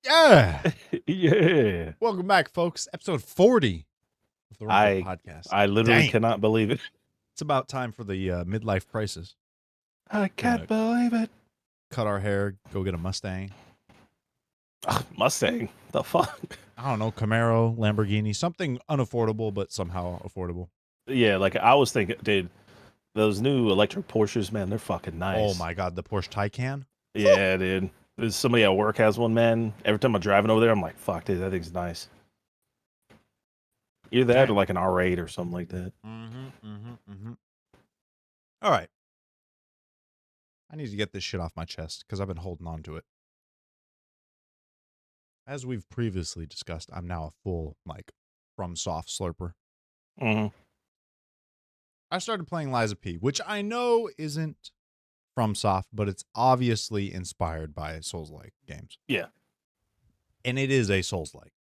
Yeah. Yeah. Welcome back, folks. Episode 40 of the Wrinkled I podcast. I literally Dang. cannot believe it. It's about time for the midlife crisis. I Gonna can't believe it. cut our hair, go get a Mustang. Ugh, Mustang. The fuck? I don't know, Camaro, Lamborghini, something unaffordable, but somehow affordable. Yeah, like I was thinking, dude, those new electric Porsches, man, they're fucking Oh nice. my God, the Porsche Taycan. Yeah, dude. There's somebody at work has one, man. Every time I'm driving over there, I'm like, fuck, dude, that thing's nice. Either that or like an R8 or something like that. All right. I need to get this shit off my chest because I've been holding on to it. As we've previously discussed, I'm now a full, from soft slurper. Mm-hmm. I started playing Liza P, which I know isn't from soft, but it's obviously inspired by Souls-like games. Yeah. And it is a Souls-like.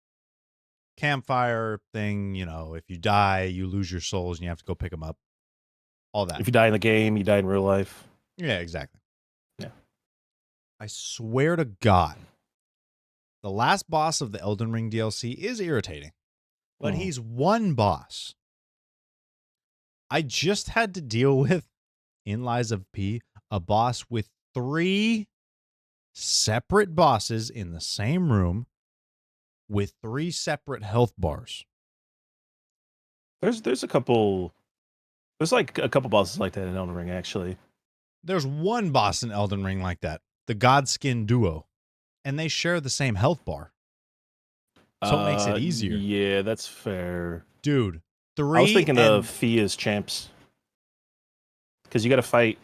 Campfire thing, if you die, you lose your souls and you have to go pick them up. All that. If you die in the game, you die in real life. Yeah, exactly. Yeah. I swear to God, the last boss of the Elden Ring DLC is irritating, but he's one boss. I just had to deal with, in Lies of P, a boss with 3 separate bosses in the same room with 3 separate health bars. There's a couple. There's like a couple bosses like that in Elden Ring, actually. There's one boss in Elden Ring like that, the Godskin Duo, and they share the same health bar. So it makes it easier. Yeah, that's fair. Dude, 3 I was thinking of Fia's champs. Because you gotta fight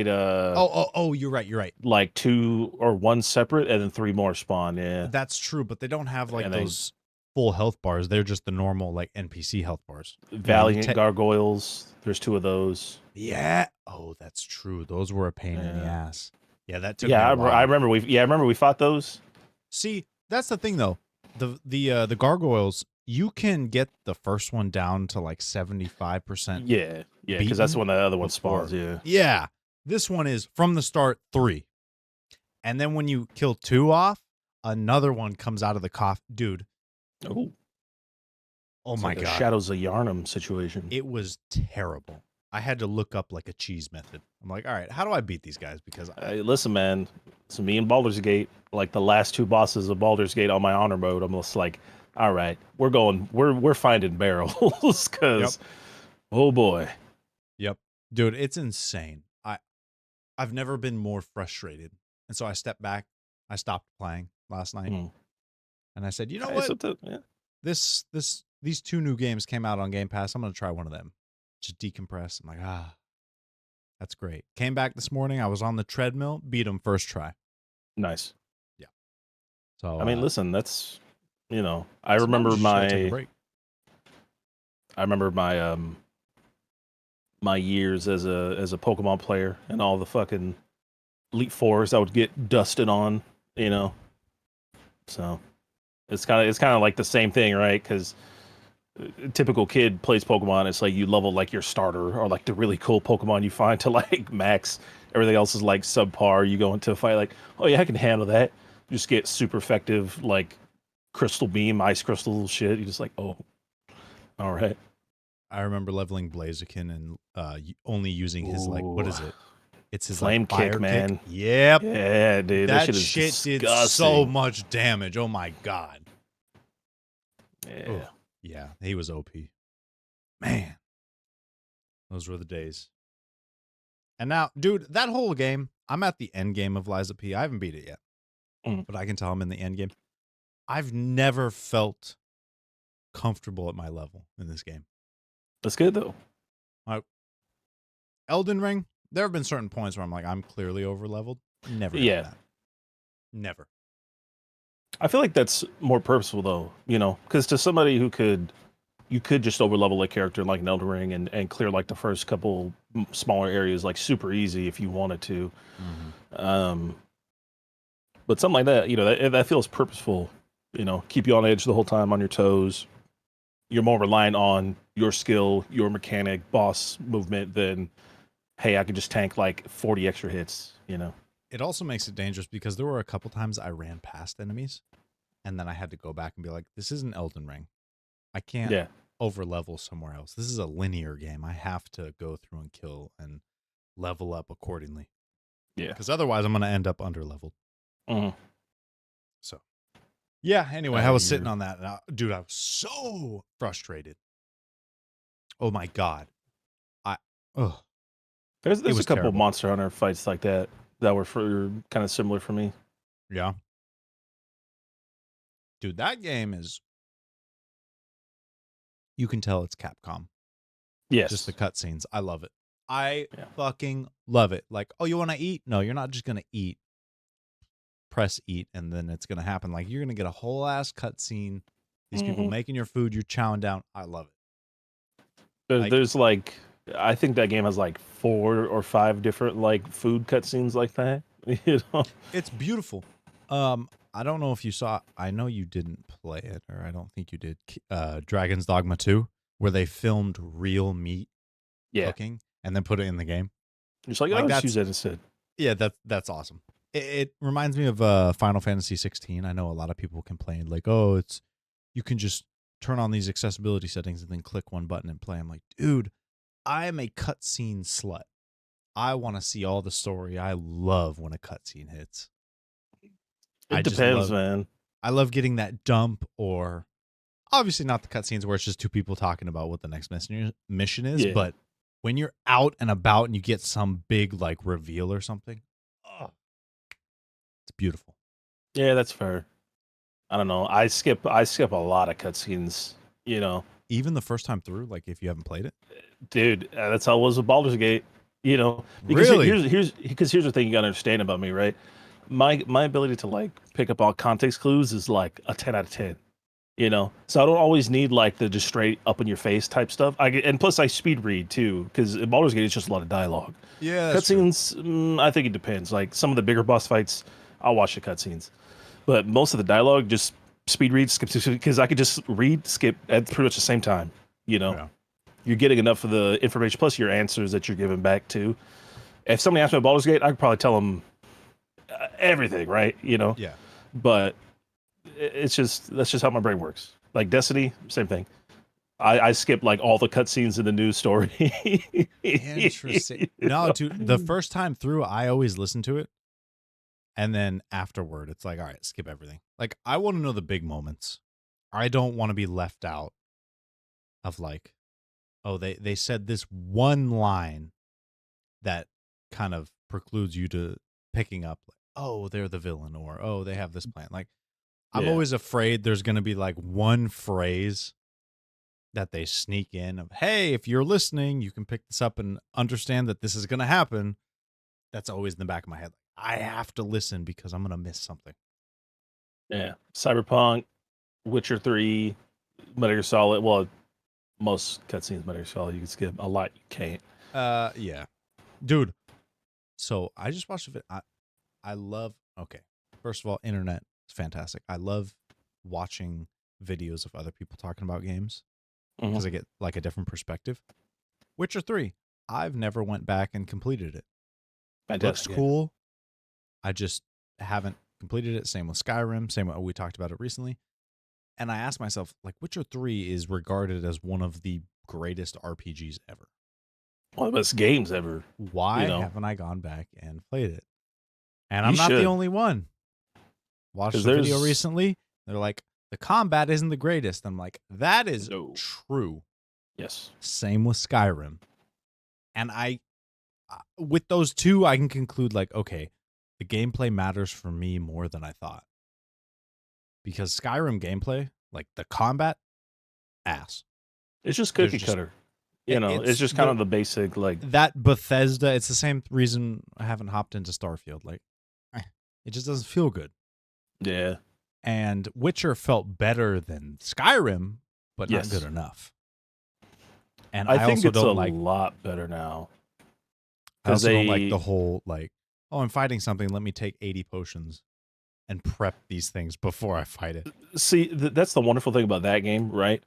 Oh, you're right. like 2 or 1 separate and then 3 more spawn, yeah. That's true, but they don't have And those full health bars. They're just the normal NPC health bars. Valiant gargoyles, there's 2 of those. Yeah. Oh, that's true. Those were a pain in the ass. Yeah, that took Yeah, me a while. I remember we fought those. See, that's the thing though. The gargoyles, you can get the first one down to 75%. Yeah, because that's when the other one spawns, yeah. Yeah. This one is from the start 3. And then when you kill 2 off, another one comes out of the coffin. Dude. Oh my God. Shadows of Yharnam situation. It was terrible. I had to look up a cheese method. I'm like, all right, how do I beat these guys? Because listen, man. So me and Baldur's Gate, the last 2 bosses of Baldur's Gate on my honor mode, I'm just like, all right, we're finding barrels because, oh boy. Yep, dude, it's insane. I've never been more frustrated, and so I stepped back. I stopped playing last night, and I said, you know what? These 2 new games came out on Game Pass. I'm gonna try one of them. Just decompress. I'm like, that's great. Came back this morning. I was on the treadmill. Beat them first try. Nice. Yeah. So I mean, listen, that's I remember my my years as a Pokemon player and all the fucking Elite Fours I would get dusted on, So it's kind of like the same thing, right? Because typical kid plays Pokemon. It's like you level your starter or the really cool Pokemon you find to max. Everything else is subpar. You go into a fight oh yeah, I can handle that. You just get super effective Crystal Beam, Ice Crystal shit. You just oh, all right. I remember leveling Blaziken and only using his what is it? It's his flame fire kick, man. Yep. Yeah, dude. That shit did so much damage. Oh my God. Yeah. Ooh. Yeah, he was OP. Man. Those were the days. And now, dude, that whole game, I'm at the end game of Liza P. I haven't beat it yet. But I can tell I'm in the end game. I've never felt comfortable at my level in this game. That's good, though. Elden Ring, there have been certain points where I'm clearly over-leveled. Never done that. Never. I feel like that's more purposeful, though, because to somebody you could just over-level a character like Elden Ring and clear the first couple smaller areas super easy if you wanted to. But something like that, that feels purposeful, keep you on edge the whole time, on your toes. You're more reliant on your skill, your mechanic, boss movement than, hey, I could just tank 40 extra hits, It also makes it dangerous because there were a couple times I ran past enemies and then I had to go back and be like, this isn't Elden Ring. I can't Yeah. over level somewhere else. This is a linear game. I have to go through and kill and level up accordingly. Yeah. Because otherwise I'm gonna end up under leveled. Mhm. So yeah, anyway, I I was hear sitting you. on that and dude, I was so frustrated. Oh my god. I ugh, it There's a was couple of terrible. Monster Hunter fights like that were kind of similar for me. Yeah. Dude, that game is, you can tell it's Capcom. Just the Yes. cutscenes. I love it. I Yeah. fucking love it. Like, oh, you want to eat? No, you're not just gonna eat. Press eat, and then it's gonna happen. Like, you're gonna get a whole ass cutscene. These people hmm making your food. You're chowing down. I love it. Like, There's like I think that game has like 4 or 5 different like food cutscenes like that. You know? it's beautiful. I don't know if you saw. I know you didn't play it, or I don't think you did. Dragon's Dogma 2, where they filmed real meat Yeah. cooking and then put it in the game. Just like, Like oh, just use that's that instead. yeah, that's awesome. It reminds me of Final Fantasy 16. I know a lot of people complained like, oh, it's you can just turn on these accessibility settings and then click one button and play. I'm like, dude, I am a cutscene slut. I want to see all the story. I love when a cutscene hits. I It just depends, love man. I love getting that dump, or obviously not the cutscenes where it's just two people talking about what the next mission is, Yeah. but when you're out and about and you get some big like reveal or something, oh, it's beautiful. Yeah, that's fair. I don't know. I skip a lot of cutscenes, you know. Even the first time through, like if you haven't played it. Dude, that's how it was with Baldur's Gate, you know. Because Really? here's the thing you got to understand about me, right? My ability to like pick up on context clues is like a 10 out of 10. You know, so I don't always need like the just straight up in your face type stuff. And plus I speed read too, because in Baldur's Gate it's just a lot of dialogue. Yeah, that's true. Cutscenes, I think it depends. Like some of the bigger boss fights, I'll watch the cutscenes, but most of the dialogue just speed read, skip, because I could just read, skip at pretty much the same time. You know, Yeah. you're getting enough of the information plus your answers that you're giving back too. If somebody asked me about Baldur's Gate, I could probably tell them everything, right? You know, Yeah. but it's just that's just how my brain works. Like Destiny, same thing. I skip like all the cutscenes in the news story. Interesting. No, dude, the first time through, I always listen to it. And then afterward, it's like, all right, skip everything. Like, I want to know the big moments. I don't want to be left out of like, oh, they said this one line that kind of precludes you to picking up, like, oh, they're the villain, or oh, they have this plan. Like, I'm Yeah, always afraid there's going to be like one phrase that they sneak in of, hey, if you're listening, you can pick this up and understand that this is going to happen. That's always in the back of my head. I have to listen because I'm going to miss something. yeah. Cyberpunk, Witcher 3, Metal Gear Solid. Well, most cutscenes Metal Gear Solid you can skip. A lot you can't. Yeah. Dude, so I just watched it. I love, okay. First of all, internet is fantastic. I love watching videos of other people talking about games hmm because I get like a different perspective. Witcher 3, I've never went back and completed it. Looks Fantastic game. cool. I just haven't completed it. Same with Skyrim. Same with, we talked about it recently. And I asked myself, like, Witcher 3 is regarded as one of the greatest RPGs ever. One of the best games ever. Why You know, haven't I gone back and played it? And you I'm not the should only one. Watched because a video there's recently. They're like, the combat isn't the greatest. I'm like, that is no. true. Yes. Same with Skyrim. And with those two, I can conclude, like, okay, the gameplay matters for me more than I thought. Because Skyrim gameplay, like the combat, ass. It's just There's cookie just, cutter. You know, it's it's just kind of the basic like that Bethesda. It's the same reason I haven't hopped into Starfield. Like, it just doesn't feel good. yeah. And Witcher felt better than Skyrim, but not Yes. good enough. And I I think also it's a don't like lot better now I because also don't like they the whole like, oh, I'm fighting something, let me take 80 potions and prep these things before I fight it. see that's the wonderful thing about that game, right?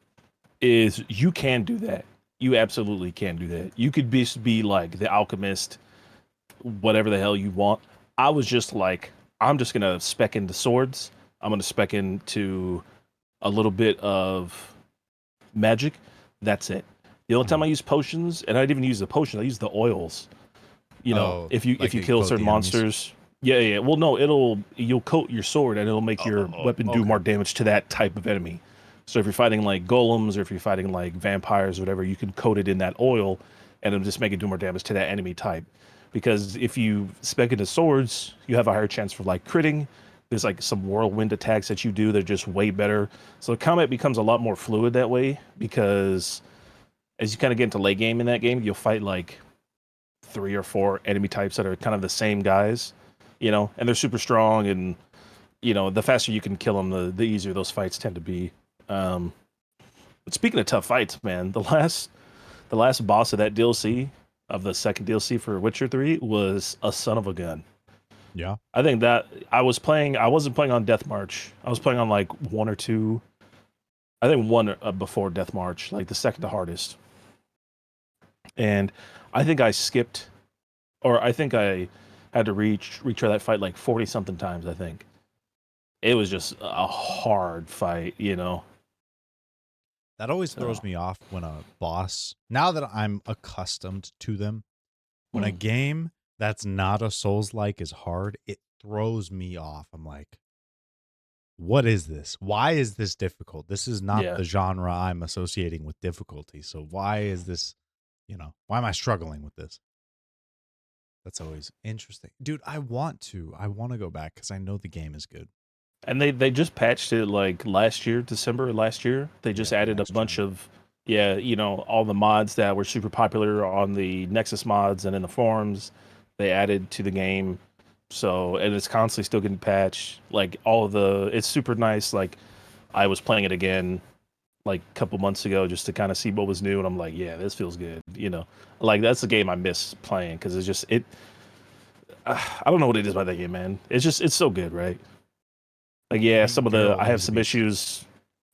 Is you can do that. You absolutely can do that. You could be like the alchemist, whatever the hell you want. I was just like, I'm just gonna spec into swords. I'm gonna spec into a little bit of magic. That's it. The only time I use potions, and I didn't even use the potions, I use the oils. Oh, If you like you kill coat certain the enemies? monsters, yeah. Well, no, you'll coat your sword and it'll make your weapon do Okay. more damage to that type of enemy. So if you're fighting like golems or if you're fighting like vampires or whatever, you can coat it in that oil, and it'll just make it do more damage to that enemy type. Because if you spec into swords, you have a higher chance for like critting. There's like some whirlwind attacks that you do that are just way better. So the combat becomes a lot more fluid that way because as you kind of get into late game in that game, you'll fight like 3 or 4 enemy types that are kind of the same guys, and they're super strong. And the faster you can kill them, the easier those fights tend to be. But speaking of tough fights, man, the last boss of that DLC of the second DLC for Witcher 3 was a son of a gun. Yeah. I think that I wasn't playing on Death March. I was playing on like 1 or 2. I think one before Death March, like the second to hardest. And I think I skipped, or I think I had to retry that fight like 40 something times. I think it was just a hard fight. That always throws So, me off when a boss, now that I'm accustomed to them, when a mm, game that's not a Souls-like is hard, it throws me off. I'm like, what is this? Why is this difficult? This is not yeah. the genre I'm associating with difficulty. So why is this, why am I struggling with this? That's always interesting. Dude, I want to go back because I know the game is good. And they just patched it like last year, December last year. They Yeah, just for added a next bunch gen. of all the mods that were super popular on the Nexus mods and in the forums. They added to the game. So, and it's constantly still getting patched. Like it's super nice. Like I was playing it again like a couple months ago just to kind of see what was new, and I'm like, yeah, this feels good. Like that's the game I miss playing because it's just it. I don't know what it is about that game, man. It's so good, right? Like, I yeah, think I Geralt have needs to some be. issues.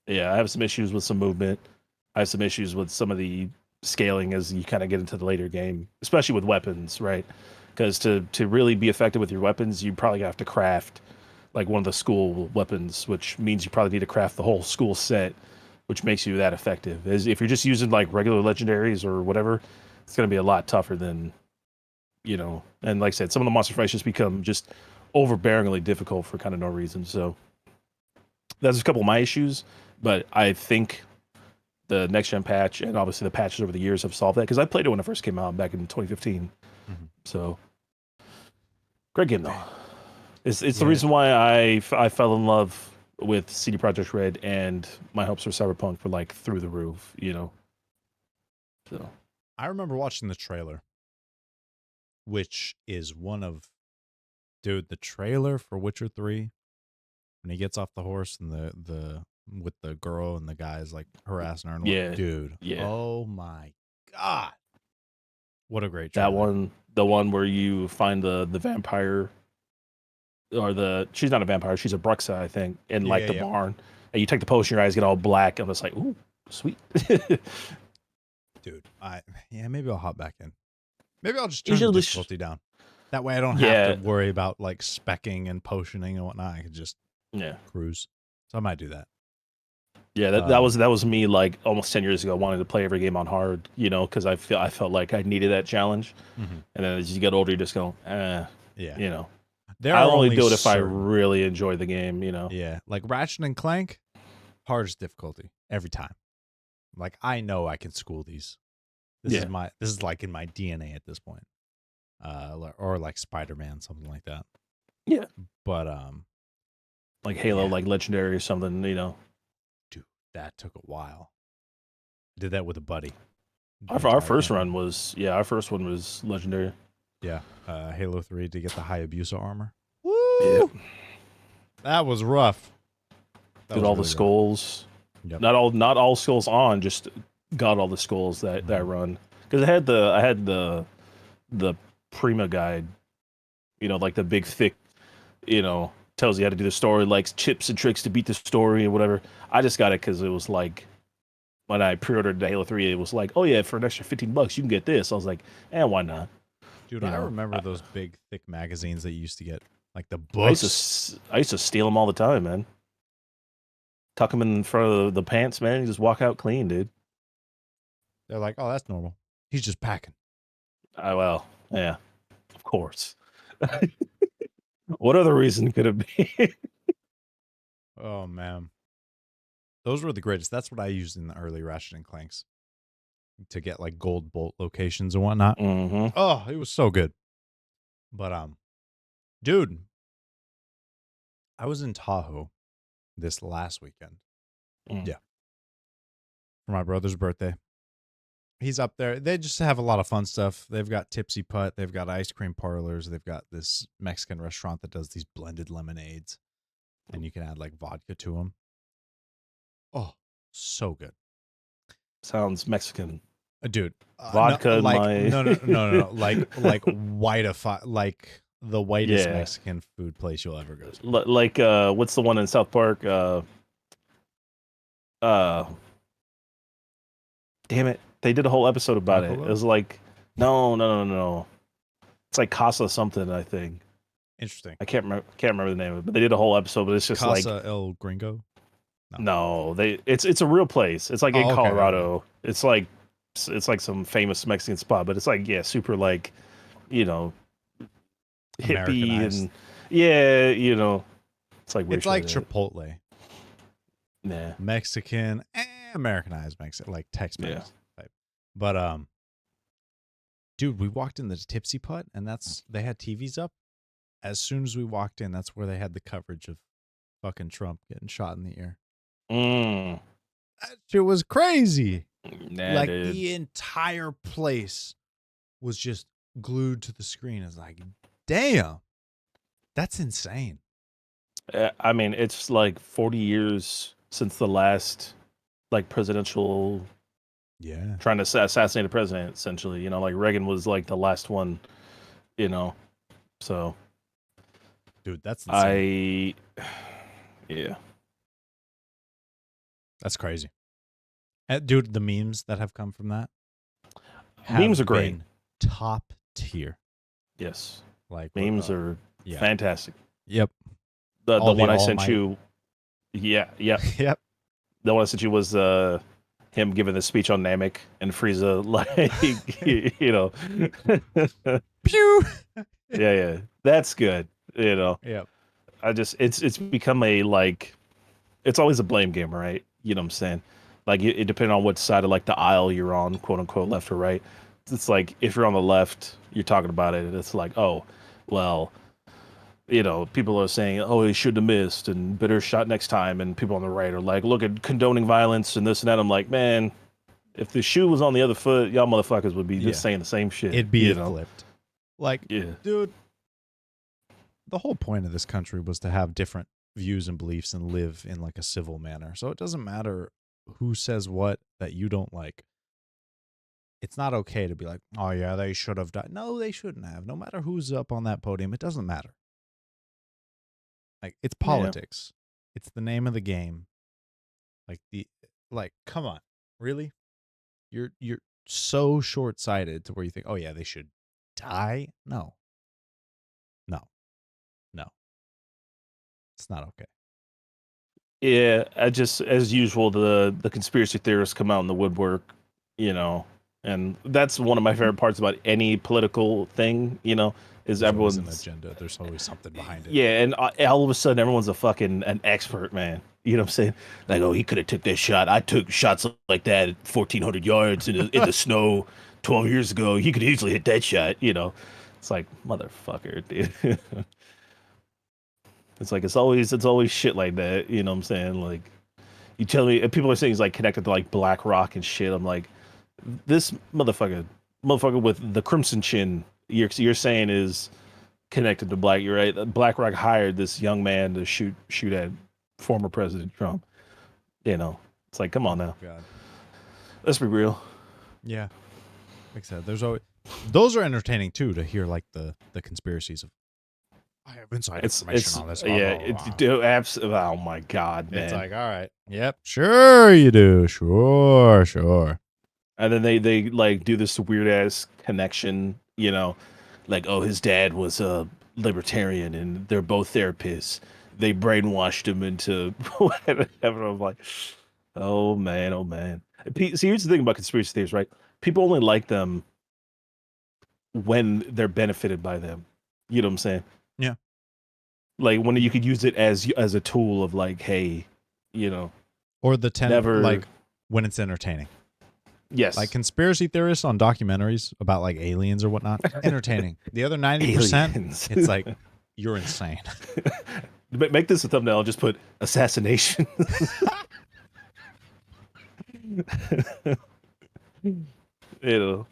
Yeah, I have some issues with some movement. I have some issues with some of the scaling as you kind of get into the later game, especially with weapons, right? Because to really be effective with your weapons, you probably have to craft like one of the school weapons, which means you probably need to craft the whole school set, which makes you that effective. As if you're just using like regular legendaries or whatever, it's going to be a lot tougher than. And like I said, some of the monster fights just become just overbearingly difficult for kind of no reason. So that's a couple of my issues, but I think the next gen patch and obviously the patches over the years have solved that because I played it when it first came out back in 2015. Mhm. So great game though. Man, It's the yeah. reason why I fell in love with CD Projekt Red, and my hopes for Cyberpunk were like through the roof. So I remember watching the trailer, which is one of, dude, the trailer for Witcher 3 when he gets off the horse and the with the girl and the guys like harassing her and what, yeah, dude. yeah. Oh my god. What a great That trailer. one, the one where you find the vampire or she's not a vampire, she's a Bruxa, I think, in Yeah, like yeah, the yeah. barn. And you take the potion, your eyes get all black. I'm just like, ooh, sweet. Dude, maybe I'll hop back in. Maybe I'll just You turn should the at least, difficulty down. That way I don't have to yeah, worry about like specking and potioning and whatnot. I can just yeah, cruise. So I might do that. yeah. That was me like almost 10 years ago, wanting to play every game on hard, because I felt like I needed that challenge. Mhm. And then as you get older, you just go, Yeah. you know, There I'll are only only do it if I certain. really enjoy the game. Yeah. Like Ratchet and Clank, hardest difficulty every time. Like I know I can school these. Yeah, This is like in my DNA at this point. Or like Spider-Man, something like that. yeah, But like Halo, yeah, like Legendary or something. dude, that took a while. Did that with a buddy. The Our entire first campaign. run was our first one was Legendary. Yeah. Halo 3 to get the Hayabusa armor. Yeah, Woo! That was rough. That did was all the really rough. skulls. Yep. Not all skulls on, just got all the skulls that Mhm. run. Because I had the Prima guide, like the big thick, tells you how to do the story, like chips and tricks to beat the story and whatever. I just got it because it was like when I pre-ordered the Halo 3, it was like, oh yeah, for an extra $15 you can get this. I was like, why not? Dude, You I know, remember those big, thick magazines that you used to get, like the I used books. I used to steal them all the time, man. Tuck him in front of the pants, man. You just walk out clean, dude. They're like, oh, that's normal. He's just packing. Well, yeah, of course. What other reason could it be? Oh man, those were the greatest. That's what I used in the early Ratchet and Clanks to get like gold bolt locations and whatnot. Mm-hmm. Oh, it was so good. But dude, I was in Tahoe this last weekend. Mm. Yeah, for my brother's birthday. He's up there. They just have a lot of fun stuff. They've got Tipsy Putt. They've got ice cream parlors. They've got this Mexican restaurant that does these blended lemonades, and you can add like vodka to them. Oh, so good. Sounds Mexican. Dude, no, Vodka in like my no, like whiteify, like the whitest Yeah. Mexican food place you'll ever go to. Like what's the one in South Park? Damn it. They did a whole episode about it. It Buffalo? was like no. It's like Casa something, I think. Interesting. I can't remember the name of it, but they did a whole episode, but it's just Casa like El Gringo. no, it's a real place. It's like in Oh, okay, Colorado. okay. It's like some famous Mexican spot, but it's like super like, you know, hippie Americanized. and yeah, you know, it's like It's like racial. Chipotle. Nah. Mexican, Americanized Mexican, like Tex-Mex Yeah. type. But dude, we walked in the Tipsy Putt, and they had TVs up. As soon as we walked in, that's where they had the coverage of fucking Trump getting shot in the ear. That shit was crazy. Nah, Like dude. the entire place was just glued to the screen. It's like, damn, that's insane. I mean, it's like 40 years since the last like presidential Yeah, trying to assassinate a president, essentially. You know, like Reagan was like the last one, you know. So dude, that's insane. Yeah. That's crazy. Dude, the memes that have come from that Memes are great. been top tier. Yes. Like Memes are fantastic. Yep. The All one the I All sent Might. you, yeah. Yep. The one I sent you was him giving the speech on Namek and Frieza, like you know. Pew. Yeah. That's good. You know. Yep. It's become a like it's always a blame game, right? You know what I'm saying? Like it depending on what side of like the aisle you're on, quote unquote, left or right. It's like if you're on the left, you're talking about it. It's like, oh, well, you know, people are saying, oh, he should have missed and better shot next time. And people on the right are like, look at condoning violence and this and that. I'm like, man, if the shoe was on the other foot, y'all motherfuckers would be just saying the same shit. It'd be you know? flipped. Like, Yeah. dude, the whole point of this country was to have different views and beliefs and live in like a civil manner. So it doesn't matter who says what that you don't like. It's not okay to be like, oh yeah, they should have died. No, they shouldn't have. No matter who's up on that podium, it doesn't matter. Like it's politics. It's the name of the game. Like come on. Really? You're so short-sighted to where you think, "Oh yeah, they should die?" No. It's not okay. Yeah, I just as usual the conspiracy theorists come out in the woodwork, you know, and that's one of my favorite parts about any political thing, you know, is There's always everyone's an agenda. There's always something behind it. yeah, and all of a sudden everyone's an expert, man. You know what I'm saying? Like, oh, he could have took that shot. I took shots like that at 1,400 yards in the snow 12 years ago. He could easily hit that shot. You know, it's like motherfucker, dude. It's like it's always shit like that. You know what I'm saying? Like, you tell me, and people are saying he's like connected to like Black Rock and shit. I'm like, this motherfucker with the crimson chin. You're saying is connected to Black. You're right. Black Rock hired this young man to shoot at former President Trump. You know, it's like, come on now. God. Let's be real. Yeah. Like I said, there's always those are entertaining too to hear like the conspiracies of I have inside information on this. Oh my god, man. It's like, all right. Yep. Sure you do. Sure. And then they like do this weird ass connection, you know, like, oh, his dad was a libertarian and they're both therapists. they brainwashed him into whatever. I'm like, oh man, oh man. See, here's the thing about conspiracy theories, right? People only like them when they're benefited by them. You know what I'm saying? Yeah. Like when you could use it as a tool of like, hey, you know, Or the never like when it's entertaining. yes, Like conspiracy theorists on documentaries about like aliens or whatnot, entertaining. The other 90%, aliens. it's like you're insane. Make this a thumbnail. Just put assassination. You know,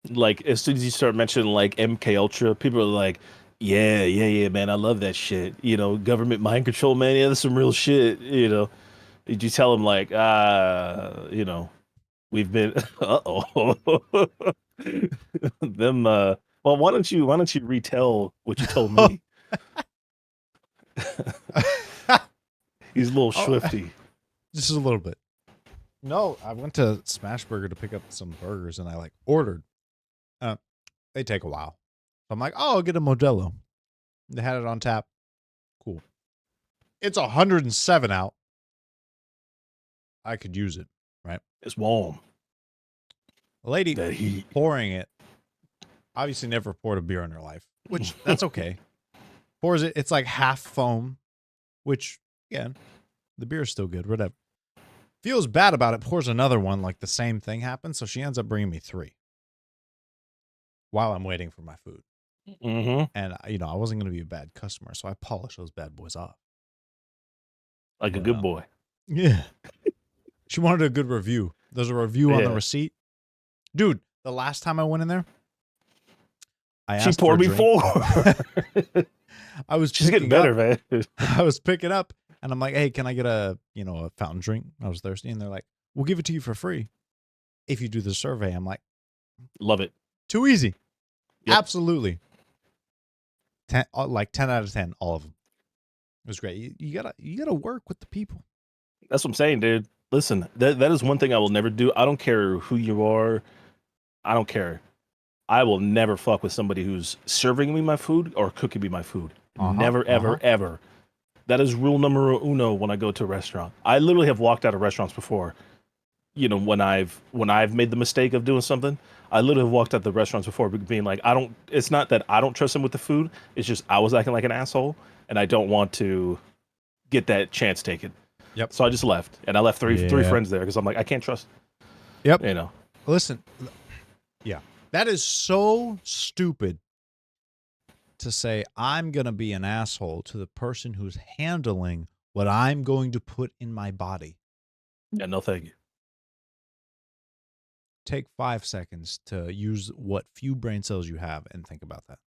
like as soon as you start mentioning like MK Ultra, people are like, yeah, man, I love that shit. You know, government mind control, man. Yeah, that's some real shit. You know, did you tell them like, you know, we've been, uh-oh, them. Well, why don't you retell what you told me? He's a little Oh, swifty. just a little bit. No, I went to Smashburger to pick up some burgers and I like ordered. They take a while. So I'm like, oh, I'll get a Modelo. They had it on tap. Cool. It's 107 out. I could use it, right? It's warm. The lady That heat. pouring it obviously never poured a beer in her life, which that's okay. Pours it. It's like half foam, which, again, the beer is still good, whatever. Feels bad about it. Pours another one, like the same thing happens. So she ends up bringing me 3 while I'm waiting for my food. Mm-hmm. And, you know, I wasn't going to be a bad customer, so I polished those bad boys off. Like a good boy. Yeah. She wanted a good review. There's a review on the Yeah. receipt. Dude, the last time I went in there, I She asked poured for a me drink. 4. I was She's getting picking better, up, man. I was picking up, and I'm like, hey, can I get a fountain drink? I was thirsty, and they're like, we'll give it to you for free if you do the survey. I'm like, Love it. too easy. Yep. Absolutely. 10 out of 10, all of them. It was great. You gotta work with the people. That's what I'm saying, dude. Listen, that is one thing I will never do. I don't care who you are. I don't care. I will never fuck with somebody who's serving me my food or cooking me my food. Never, ever, ever. That is rule number uno when I go to a restaurant. I literally have walked out of restaurants before. You know, when I've made the mistake of doing something, I literally have walked out the restaurants before being like, it's not that I don't trust them with the food. It's just I was acting like an asshole and I don't want to get that chance taken. Yep. So I just left, and I left three friends there because I'm like, I can't trust. Yep. You know. Listen. Yeah. That is so stupid to say I'm going to be an asshole to the person who's handling what I'm going to put in my body. Yeah, no thank you. Take 5 seconds to use what few brain cells you have and think about that.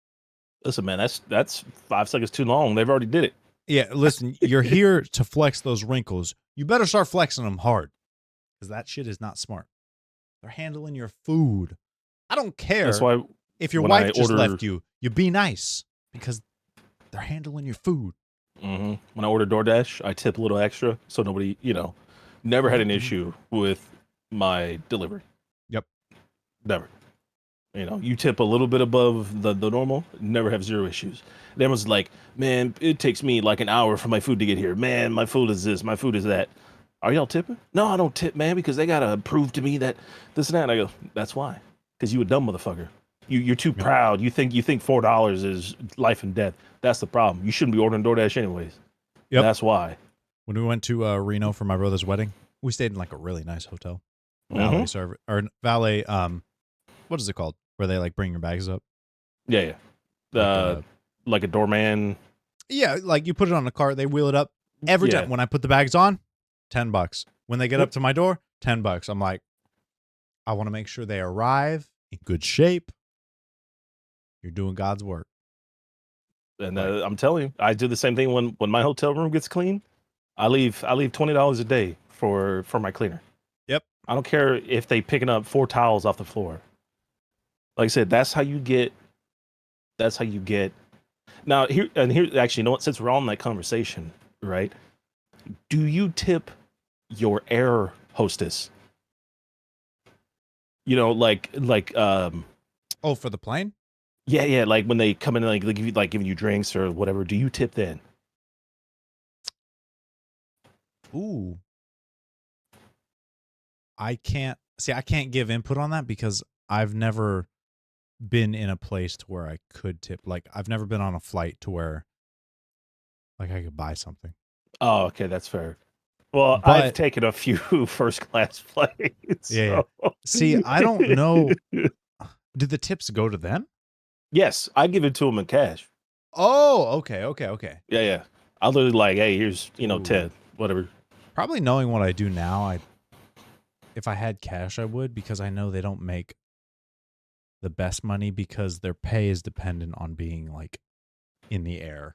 Listen, man, that's 5 seconds too long. They've already did it. Yeah, listen, you're here to flex those wrinkles. You better start flexing them hard because that shit is not smart. They're handling your food. I don't care. That's why if your wife just left you, you be nice because they're handling your food. Mm-hmm. When I order DoorDash, I tip a little extra so nobody, never had an issue with my delivery. Yep. Never. You tip a little bit above the normal, never have 0 issues. And everyone's like, man, it takes me like an hour for my food to get here. Man, my food is this, my food is that. Are y'all tipping? No, I don't tip, man, because they got to prove to me that this and that. And I go, that's why. Because you a dumb motherfucker. You're too proud. You think $4 is life and death. That's the problem. You shouldn't be ordering DoorDash anyways. Yep. That's why. When we went to Reno for my brother's wedding, we stayed in like a really nice hotel. Valet service or valet. What is it called? Where they like bring your bags up? Yeah. Like a doorman. Yeah, like you put it on a cart, they wheel it up. Every time when I put the bags on, $10. When they get up to my door, $10. I'm like, I want to make sure they arrive in good shape. You're doing God's work. And I'm telling you, I do the same thing when my hotel room gets clean. I leave $20 a day for my cleaner. Yep. I don't care if they picking up 4 towels off the floor. Like I said, that's how you get. Now here actually, you know what? Since we're on that conversation, right? Do you tip your air hostess? Oh, for the plane? Yeah, like when they come in, like they give you, like giving you drinks or whatever. Do you tip then? Ooh. I can't give input on that because I've never been in a place to where I could tip. Like I've never been on a flight to where like I could buy something. Oh, okay, that's fair. Well, I've But taken a few first class flights. yeah. So. See, I don't know. Do the tips go to them? Yes, I give it to them in cash. Oh, okay. Yeah, yeah. I literally like, hey, here's Ooh. 10, whatever. Probably knowing what I do now, if I had cash, I would, because I know they don't make the best money because their pay is dependent on being like in the air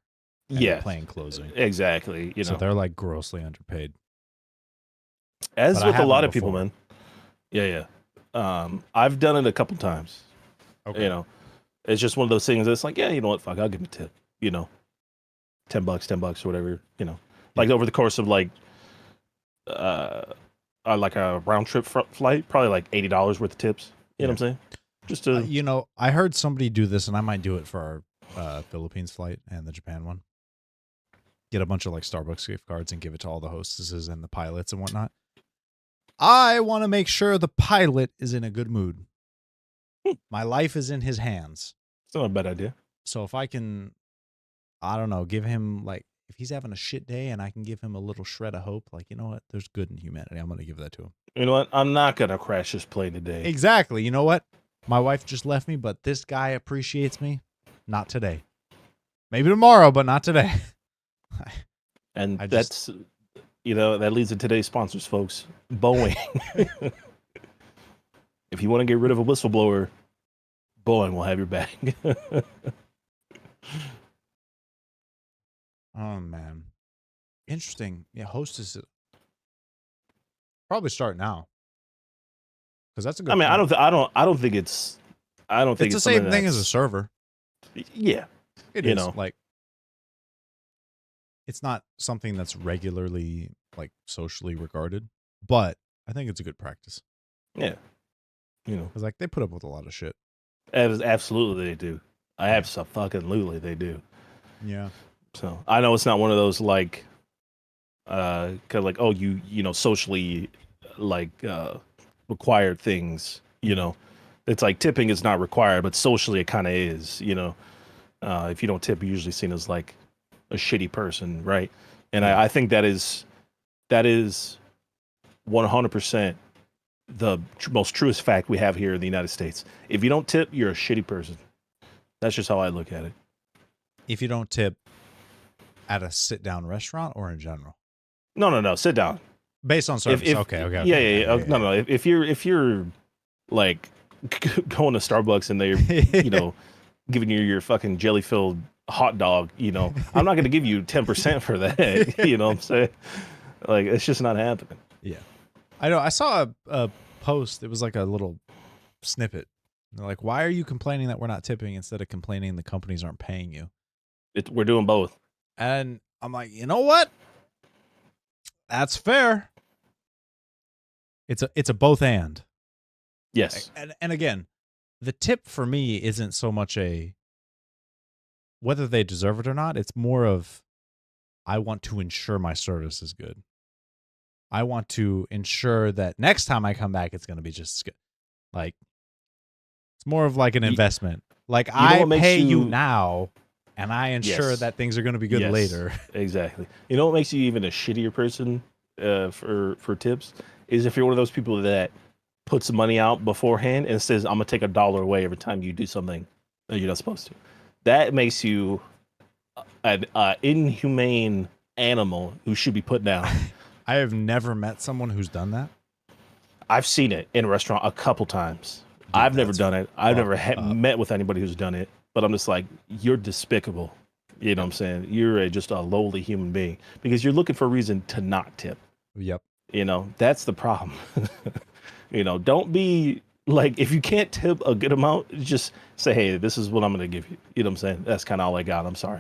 and the Yeah, plane closing. exactly. So they're like grossly underpaid. As But I with a lot haven't of people, before. man. Yeah, yeah. I've done it a couple times. Okay. You know, it's just one of those things that's like, yeah, you know what, fuck, I'll give him a tip. You know, $10, $10 or whatever. You know, like over the course of like a round trip flight, probably like $80 worth of tips. You know what I'm saying? Just to You know, I heard somebody do this, and I might do it for our Philippines flight and the Japan one. Get a bunch of like Starbucks gift cards and give it to all the hostesses and the pilots and whatnot. I want to make sure the pilot is in a good mood. My life is in his hands. it's not a bad idea. So if I can, I don't know, give him like, if he's having a shit day and I can give him a little shred of hope, like, you know what? There's good in humanity. I'm going to give that to him. You know what? I'm not gonna crash this plane today. Exactly. You know what? My wife just left me, but this guy appreciates me. Not today. Maybe tomorrow, but not today. And that's, that leads to today's sponsors, folks. Boeing. If you want to get rid of a whistleblower, Boeing will have your back. Oh man, interesting. Yeah, hostess probably start now because that's a good. I mean, point. I don't think it's It's the same thing as a server. Yeah, It is like it's not something that's regularly like socially regarded, but I think it's a good practice. Yeah, because like they put up with a lot of shit. Absolutely they do. Absolutely they do. Yeah. So I know it's not one of those like, kind of like, oh, socially like required things. It's like tipping is not required, but socially it kind of is. If you don't tip, you're usually seen as like a shitty person, right? And I think that is 100% the most truest fact we have here in the United States. If you don't tip, you're a shitty person. That's just how I look at it. If you don't tip at a sit-down restaurant or in general? No. Sit down. Based on service. Okay. Yeah. No. If you're like going to Starbucks and they're giving you your fucking jelly-filled hot dog, I'm not going to give you 10% for that. You know what I'm saying? Like, it's just not happening. Yeah. I know. I saw a post. It was like a little snippet. They're like, why are you complaining that we're not tipping instead of complaining the companies aren't paying you? We're doing both. And I'm like, you know what? That's fair. It's a both and. Yes. And again, the tip for me isn't so much a whether they deserve it or not. It's more of I want to ensure my service is good. I want to ensure that next time I come back, it's going to be just as good. Like, it's more of like an investment. Like, I pay you now, and I ensure that things are going to be good later. Exactly. You know what makes you even a shittier person for tips is if you're one of those people that puts money out beforehand and says, I'm going to take $1 away every time you do something that you're not supposed to. That makes you an inhumane animal who should be put down. I have never met someone who's done that. I've seen it in a restaurant a couple times. Dude, I've never done it. I've never met with anybody who's done it. But I'm just like, you're despicable. You know what I'm saying? You're just a lowly human being because you're looking for a reason to not tip. Yep. That's the problem. Don't be like, if you can't tip a good amount, just say, hey, this is what I'm going to give you. You know what I'm saying? That's kind of all I got. I'm sorry.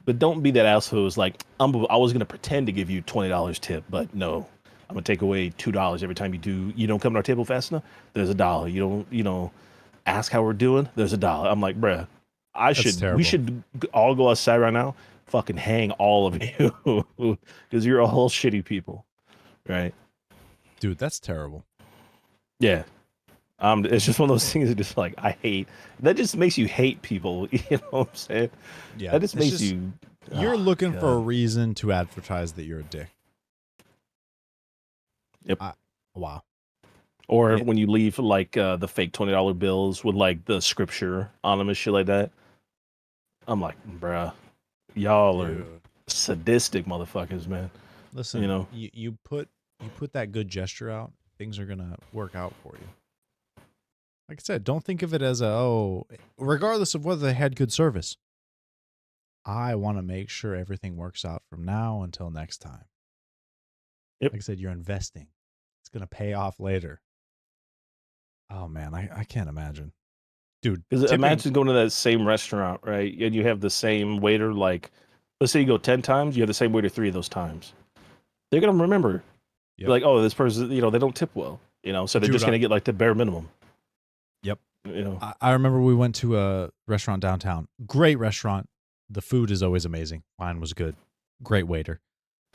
But don't be that asshole who's like, I was going to pretend to give you $20 tip, but no, I'm going to take away $2 every time you don't come to our table fast enough. There's $1. You don't, ask how we're doing. There's $1. I'm like, bruh, we should all go outside right now, fucking hang all of you because you're all shitty people, right? Dude, that's terrible. Yeah. It's just one of those things that just like I hate. That just makes you hate people. You know what I'm saying? Yeah, That just makes you. You're Oh, looking for a God. reason to advertise that you're a dick. Yep. Wow. Or when you leave like the fake $20 bills with like the scripture on them and shit like that. I'm like, bruh, y'all are Dude. sadistic motherfuckers, man. Listen, You know? you put that good gesture out, things are gonna work out for you. Like I said, don't think of it as regardless of whether they had good service. I want to make sure everything works out from now until next time. Yep. Like I said, you're investing. It's gonna pay off later. Oh man, I can't imagine. Dude, Because tipping. imagine going to that same restaurant, right? And you have the same waiter, like, let's say you go 10 times, you have the same waiter 3 of those times. They're going to remember. Yep. Like, oh, this person, they don't tip well, so they're Dude, just going to get like the bare minimum. Yep. You know? I remember we went to a restaurant downtown. Great restaurant. The food is always amazing. Wine was good. Great waiter.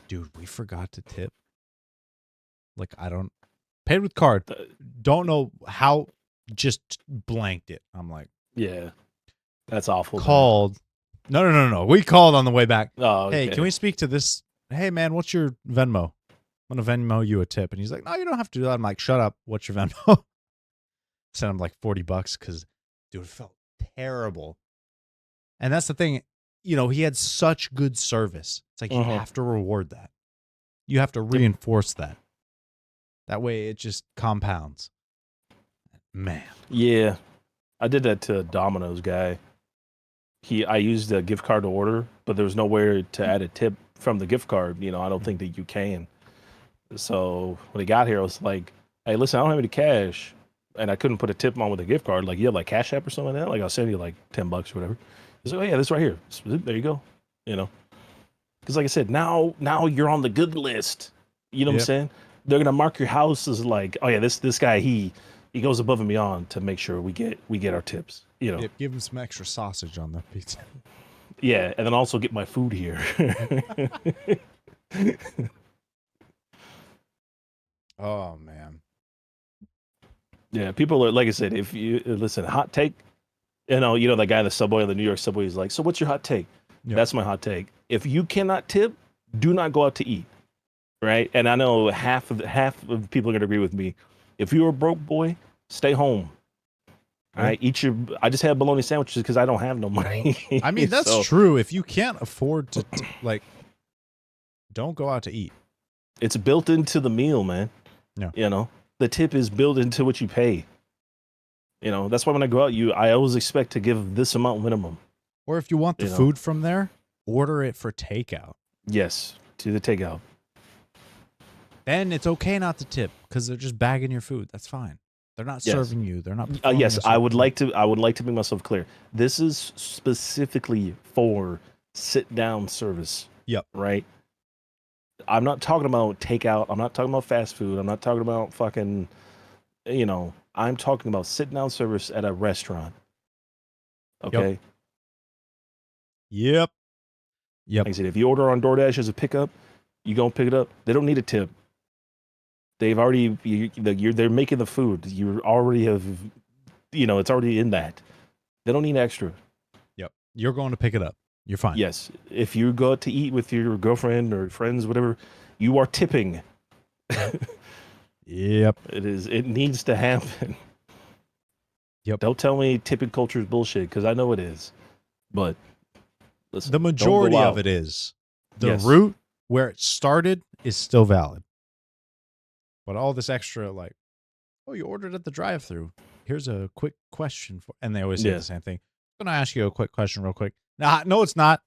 Dude, we forgot to tip. Like, paid with card. Don't know how, just blanked it. I'm like, Yeah. That's awful. called. No. We called on the way back. Oh, okay. Hey, can we speak to this? Hey, man, what's your Venmo? I'm going to Venmo you a tip. And he's like, no, you don't have to do that. I'm like, shut up. What's your Venmo? Sent him like $40 because, dude, it felt terrible. And that's the thing. He had such good service. It's like you have to reward that. You have to reinforce that. That way it just compounds. Man. Yeah. I did that to a Domino's guy. I used a gift card to order, but there was nowhere to add a tip from the gift card. I don't think that you can. So when he got here, I was like, hey, listen, I don't have any cash. And I couldn't put a tip on with a gift card. Like, you have like Cash App or something like that? Like, I'll send you like $10 or whatever. He's like, oh, yeah, this right here. There you go. Because like I said, now you're on the good list. You know what I'm saying? They're going to mark your house as like, oh, yeah, this guy, he goes above and beyond to make sure we get our tips. Yep, give him some extra sausage on the pizza. Yeah, and then also get my food here. Oh, man. Yeah, people are, like I said, if you listen, hot take, that guy in the subway, the New York subway, is like, so what's your hot take? Yep. That's my hot take. If you cannot tip, do not go out to eat. Right? And I know half of the people are going to agree with me. If you're a broke boy, stay home. All right, I just had bologna sandwiches because I don't have no money. I mean, that's true. If you can't afford to, don't go out to eat. It's built into the meal, man. Yeah. The tip is built into what you pay. That's why when I go out, I always expect to give this amount minimum. Or if you want the food from there, order it for takeout. Yes, to the takeout. Then it's okay not to tip because they're just bagging your food. That's fine. They're not serving you. They're not. Yes, I would like to make myself clear. This is specifically for sit down service. Yep. Right. I'm not talking about takeout. I'm not talking about fast food. I'm not talking about fucking. I'm talking about sit down service at a restaurant. Okay. Yep. Like I said, if you order on DoorDash as a pickup, you go and pick it up. They don't need a tip. They've already they're making the food. You already have, it's already in that. They don't need extra. Yep. You're going to pick it up. You're fine. Yes. If you go out to eat with your girlfriend or friends, whatever, you are tipping. Yep. It needs to happen. Yep. Don't tell me tipping culture is bullshit because I know it is. But listen, the majority of it is. The route where it started is still valid. But all this extra, like, oh, you ordered at the drive-thru. Here's a quick question for, and they always say the same thing. I'm gonna ask you a quick question, real quick. Nah, no, it's not.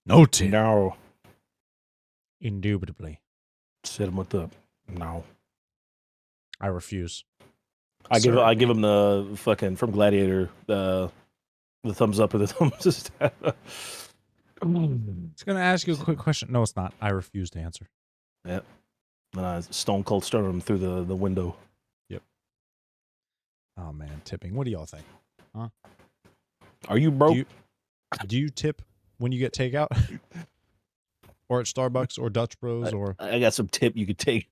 No tip. No. Indubitably. Set him with no. I refuse. I give him the fucking from Gladiator the thumbs up or the thumbs down. It's gonna ask you a quick question. No, it's not. I refuse to answer. Yep. Stone Cold started him through the window. Yep. Oh man, tipping. What do y'all think? Huh? Are you broke? Do you tip when you get takeout, or at Starbucks or Dutch Bros or. I got some tip you could take.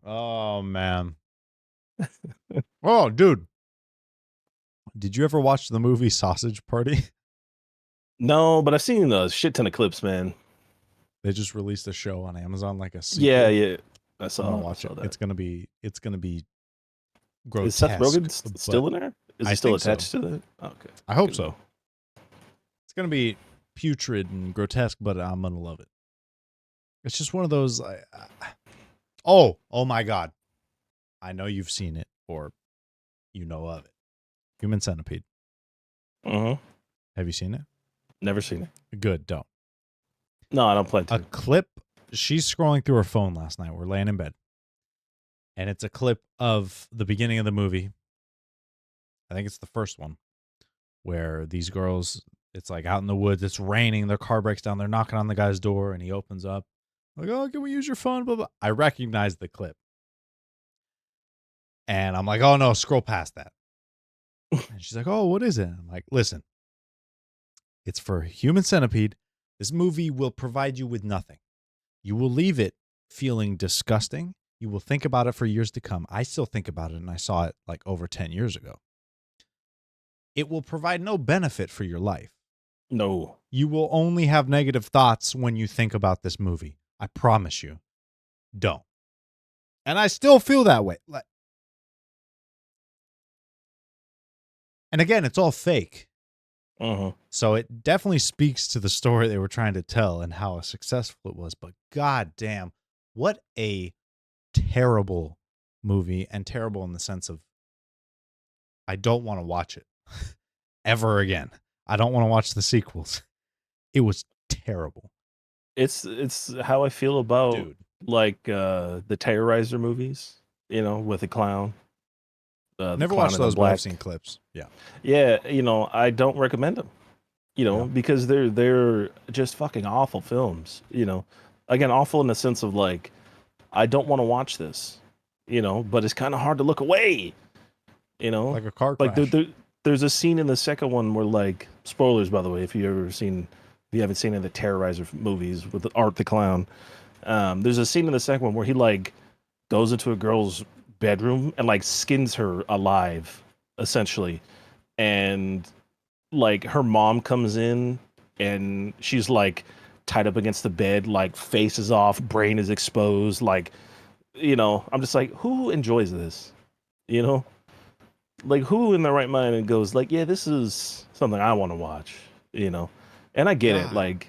Oh man. Oh, dude. Did you ever watch the movie Sausage Party? No, but I've seen a shit ton of clips, man. They just released a show on Amazon, like a Yeah, sequel. yeah. I I'm gonna saw. I watch saw it. that. It's gonna be Is Seth grotesque, Rogen but still in there? Is he I still think so. attached to that? Okay. I hope Good to so. know. It's gonna be putrid and grotesque, but I'm gonna love it. It's just one of those. Oh my god! I know you've seen it or you know of it. Human Centipede. Mm-hmm. Have you seen it? Never seen it. Good. Don't. No, I don't plan A to. clip. She's scrolling through her phone last night. We're laying in bed, and it's a clip of the beginning of the movie. I think it's the first one where these girls. It's like out in the woods. It's raining. Their car breaks down. They're knocking on the guy's door, and he opens up. Like, oh, can we use your phone? Blah, blah. I recognize the clip. And I'm like, oh no, scroll past that. And she's like, oh, what is it? I'm like, listen, it's for Human Centipede. This movie will provide you with nothing. You will leave it feeling disgusting. You will think about it for years to come. I still think about it, and I saw it like over 10 years ago. It will provide no benefit for your life. No. You will only have negative thoughts when you think about this movie. I promise you. Don't. And I still feel that way. And again, it's all fake. Mm-hmm. So it definitely speaks to the story they were trying to tell and how successful it was. But god damn, what a terrible movie, and terrible in the sense of I don't want to watch it ever again. I don't want to watch the sequels. It was terrible. It's how I feel about Dude. like the Terrorizer movies, with the clown. The Never clown watched in the those, but I've black. seen clips. Yeah. Yeah, I don't recommend them. Yeah. Because they're just fucking awful films. Again, awful in the sense of like I don't want to watch this. But it's kind of hard to look away. Like a car Like crash. there's a scene in the second one where like spoilers by the way if you haven't seen any of the Terrorizer movies with Art the Clown. There's a scene in the second one where he like goes into a girl's bedroom and like skins her alive, essentially, and like her mom comes in and she's like tied up against the bed, like face is off, brain is exposed, like I'm just like, who enjoys this? You know? Like who in their right mind and goes like, yeah, this is something I want to watch, you know? And I get it, God like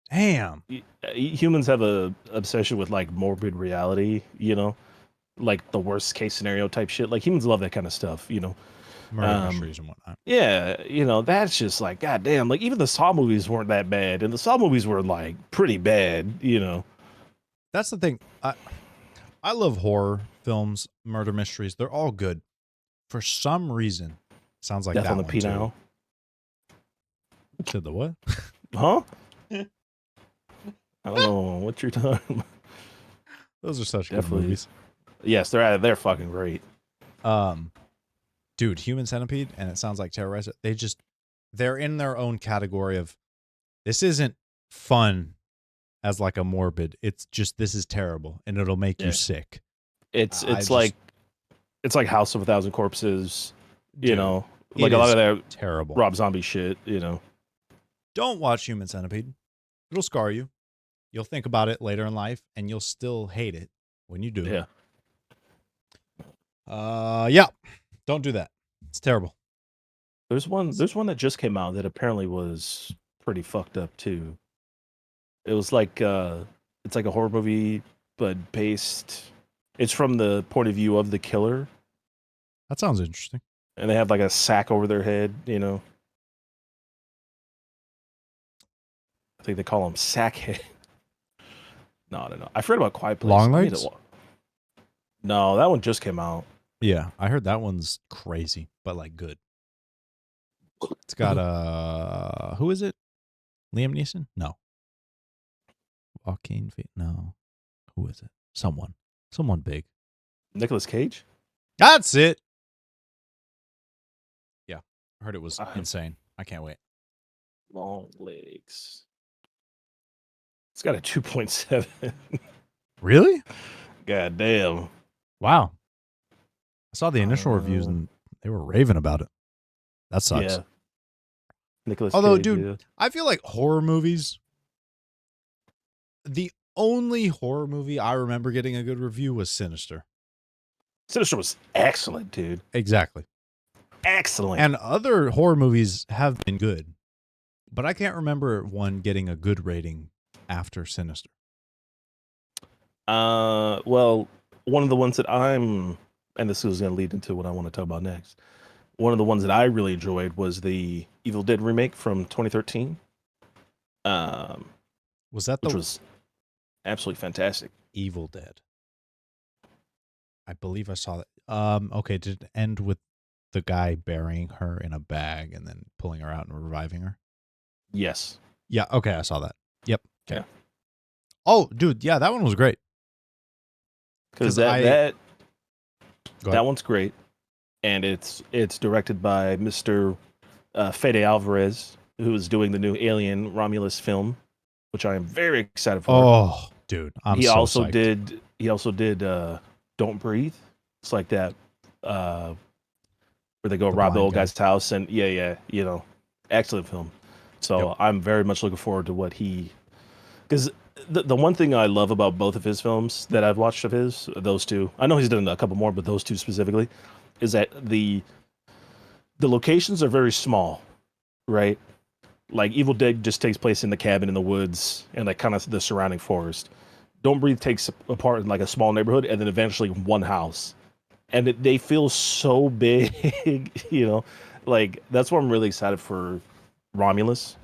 damn. humans have a obsession with like morbid reality, like the worst case scenario type shit. Like humans love that kind of stuff. Murder Um, mysteries and whatnot. yeah, that's just like goddamn. Like even the Saw movies weren't that bad, and the Saw movies were like pretty bad. That's the thing. I love horror films, murder mysteries. They're all good. For some reason, sounds like Death on that the one too. Penile, Said the what? huh? I don't know what you're talking about. Those are such good Definitely. movies. Yes, they're fucking great. Dude, Human Centipede, and it sounds like Terrorizer. They're in their own category of this isn't fun as like a morbid. It's just this is terrible and it'll make you Yeah. sick. It's I it's just- like it's like House of a Thousand Corpses, Dude, like it a lot is of that terrible. Rob Zombie shit, Don't watch Human Centipede. It'll scar you. You'll think about it later in life and you'll still hate it when you do. Yeah. Yeah. Don't do that. It's terrible. There's one that just came out that apparently was pretty fucked up too. It was like it's like a horror movie but it's from the point of view of the killer, That sounds interesting. and they have like a sack over their head. I think they call them sackhead. No, I don't know. I've read about Quiet Place. Long I need Legs? to No, that one just came out. Yeah, I heard that one's crazy, but like good. It's got who is it? Liam Neeson? No. Joaquin No. Who is it? Someone big. Nicolas Cage? That's it. I heard it was Uh, insane. I can't wait. Long legs. It's got a 2.7. Really? God damn. Wow. I saw the initial reviews Uh, and they were raving about it. That sucks. yeah. Nicholas Although, Cage. dude, Yeah. I feel like horror movies, the only horror movie I remember getting a good review was Sinister. Sinister was excellent, dude. Exactly. Excellent. And other horror movies have been good, but I can't remember one getting a good rating after Sinister. Well, one of the ones that and this is going to lead into what I want to talk about next. One of the ones that I really enjoyed was the Evil Dead remake from 2013, Was that which the was absolutely fantastic. Evil Dead? I believe I saw that. Okay, did it end with the guy burying her in a bag and then pulling her out and reviving her? Yes. Yeah, okay, I saw that. Yep. Okay. Yeah. Oh, dude, yeah, that one was great. Because I that Go ahead. one's great, and it's directed by Mr. Fede Alvarez, who is doing the new Alien Romulus film, which I am very excited for. Oh, dude, I'm he so also psyched. did Don't Breathe. It's like that where they go The rob the blind old guy. guy's house, and excellent film. So Yep. I'm very much looking forward to what because the one thing I love about both of his films that I've watched of those two, I know he's done a couple more, but those two specifically, is that the locations are very small, right? Like Evil Dead just takes place in the cabin in the woods and like kind of the surrounding forest. Don't Breathe takes apart in like a small neighborhood and then eventually one house. And they feel so big, Like that's why I'm really excited for Romulus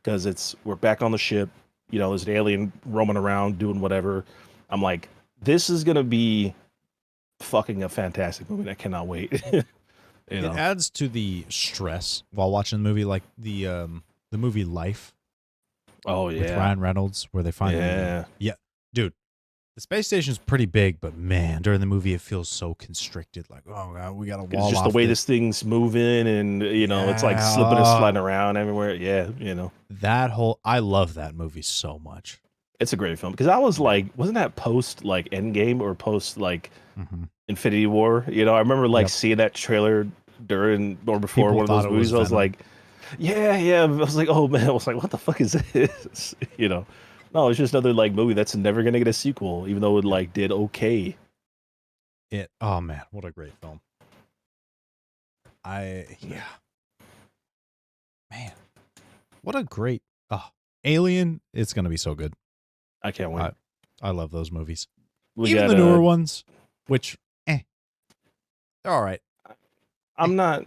because we're back on the ship. There's an alien roaming around doing whatever. I'm like, this is gonna be fucking a fantastic movie. I cannot wait. It adds to the stress while watching the movie, like the movie Life Oh with yeah, Ryan Reynolds, where they finally yeah. Dude, the space station's pretty big, but man, during the movie it feels so constricted. Like, oh god, we got to It's wall just the off way this. this thing's moving, and it's like Yeah, slipping and sliding around everywhere. Yeah. that whole I love that movie so much. It's a great film because I was like, wasn't that post like Endgame or post like Mm-hmm. Infinity War? I remember like Yep. seeing that trailer during or before People one of thought those it was movies. I was Venom. like, yeah. I was like, oh man, I was like, what the fuck is this? No, it's just another like movie that's never gonna get a sequel, even though it Yep. like did okay. Oh man, what a great film. Yeah. Man, what a great Alien. It's gonna be so good. I can't wait. I love those movies. We Even got the newer ones, which they're all right. I'm not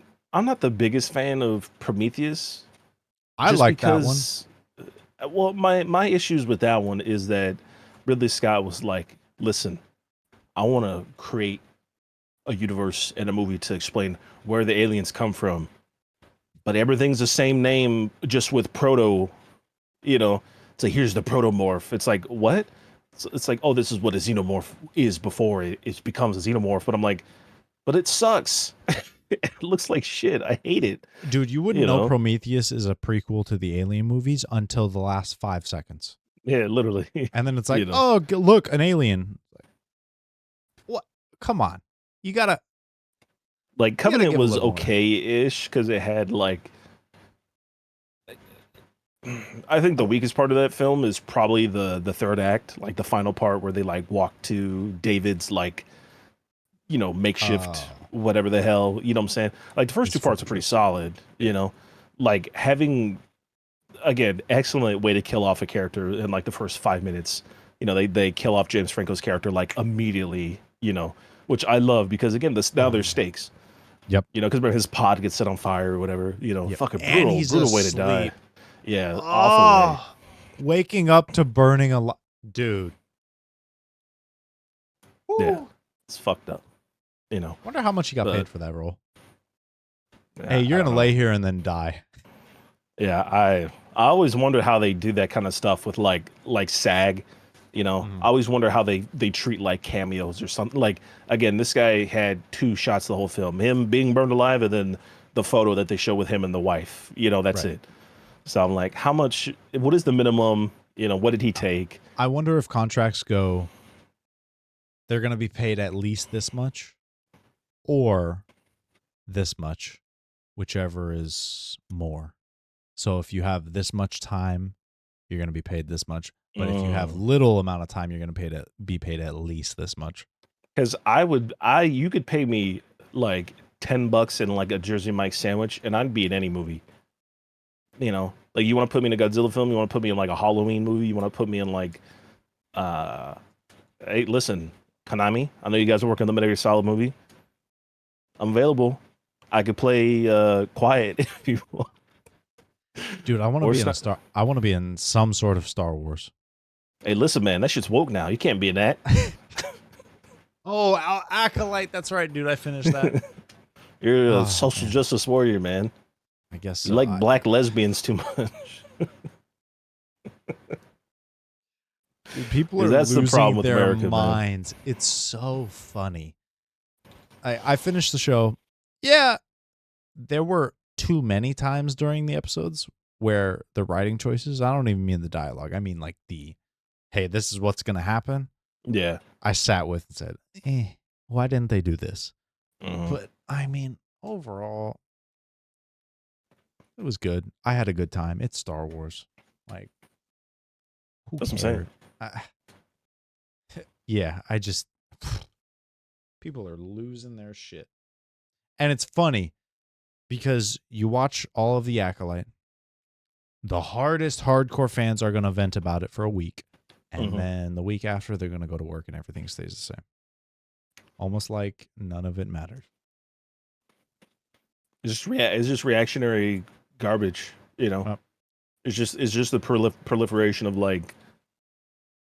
the biggest fan of Prometheus. I Just like that one. because well, my issues with that one is that Ridley Scott was like, listen, I want to create a universe and a movie to explain where the aliens come from, but everything's the same name, just with proto. It's like, here's the protomorph. It's like, what? It's like, oh, this is what a xenomorph is before it becomes a xenomorph. But I'm like, but it sucks. It looks like shit. I hate it. Dude, you wouldn't know Prometheus is a prequel to the Alien movies until the last 5 seconds. Yeah, literally. And then it's like, oh, look, an alien. What? Come on. You gotta. Like, Covenant was little more. okay-ish because it had like, I think the weakest part of that film is probably the third act, like the final part where they like walk to David's like, makeshift whatever the hell, you know what I'm saying? Like the first two parts are pretty solid, like having, again, excellent way to kill off a character in like the first 5 minutes. They kill off James Franco's character like immediately, which I love because again, now there's stakes. Yep. Because his pod gets set on fire or whatever, Yep. fucking And brutal way to die. Yeah, awful way. Waking up to burning alive. Dude. Yeah, it's fucked up. Wonder how much he got paid for that role. Yeah, hey, you're gonna lay here and then die. Yeah, I always wonder how they do that kind of stuff with like SAG. I always wonder how they treat like cameos or something. Like, again, this guy had 2 shots the whole film: him being burned alive, and then the photo that they show with him and the wife. That's Right. it. So I'm like, how much? What is the minimum? What did he take? I wonder if contracts go, they're going to be paid at least this much or this much, whichever is more. So if you have this much time, you're going to be paid this much. But if you have little amount of time, you're going to be paid at least this much. Because you could pay me like $10 and like a Jersey Mike sandwich, and I'd be in any movie. Like you want to put me in a Godzilla film, you want to put me in like a Halloween movie, you want to put me in like, hey, listen, Konami, I know you guys are working on the Metal Gear Solid movie. I'm available. I could play Quiet if you want. Dude, I want to be in some sort of Star Wars. Hey, listen, man, that shit's woke now. You can't be in that. Oh, Acolyte. That's right, dude. I finished that. You're a social justice warrior, man. I guess so. You like black lesbians too much. Dude, people are losing their America, minds. Man. It's so funny. I finished the show. Yeah, there were too many times during the episodes where the writing choices, I don't even mean the dialogue. I mean like hey, this is what's going to happen. Yeah. I sat with and said, why didn't they do this? But I mean, overall, it was good. I had a good time. It's Star Wars. Like, who That's cared? what I'm saying. Yeah, people are losing their shit. And it's funny because you watch all of the Acolyte. The hardest hardcore fans are going to vent about it for a week. And then the week after, they're going to go to work and everything stays the same. Almost like none of it mattered. It's just reactionary garbage, It's just the proliferation of like,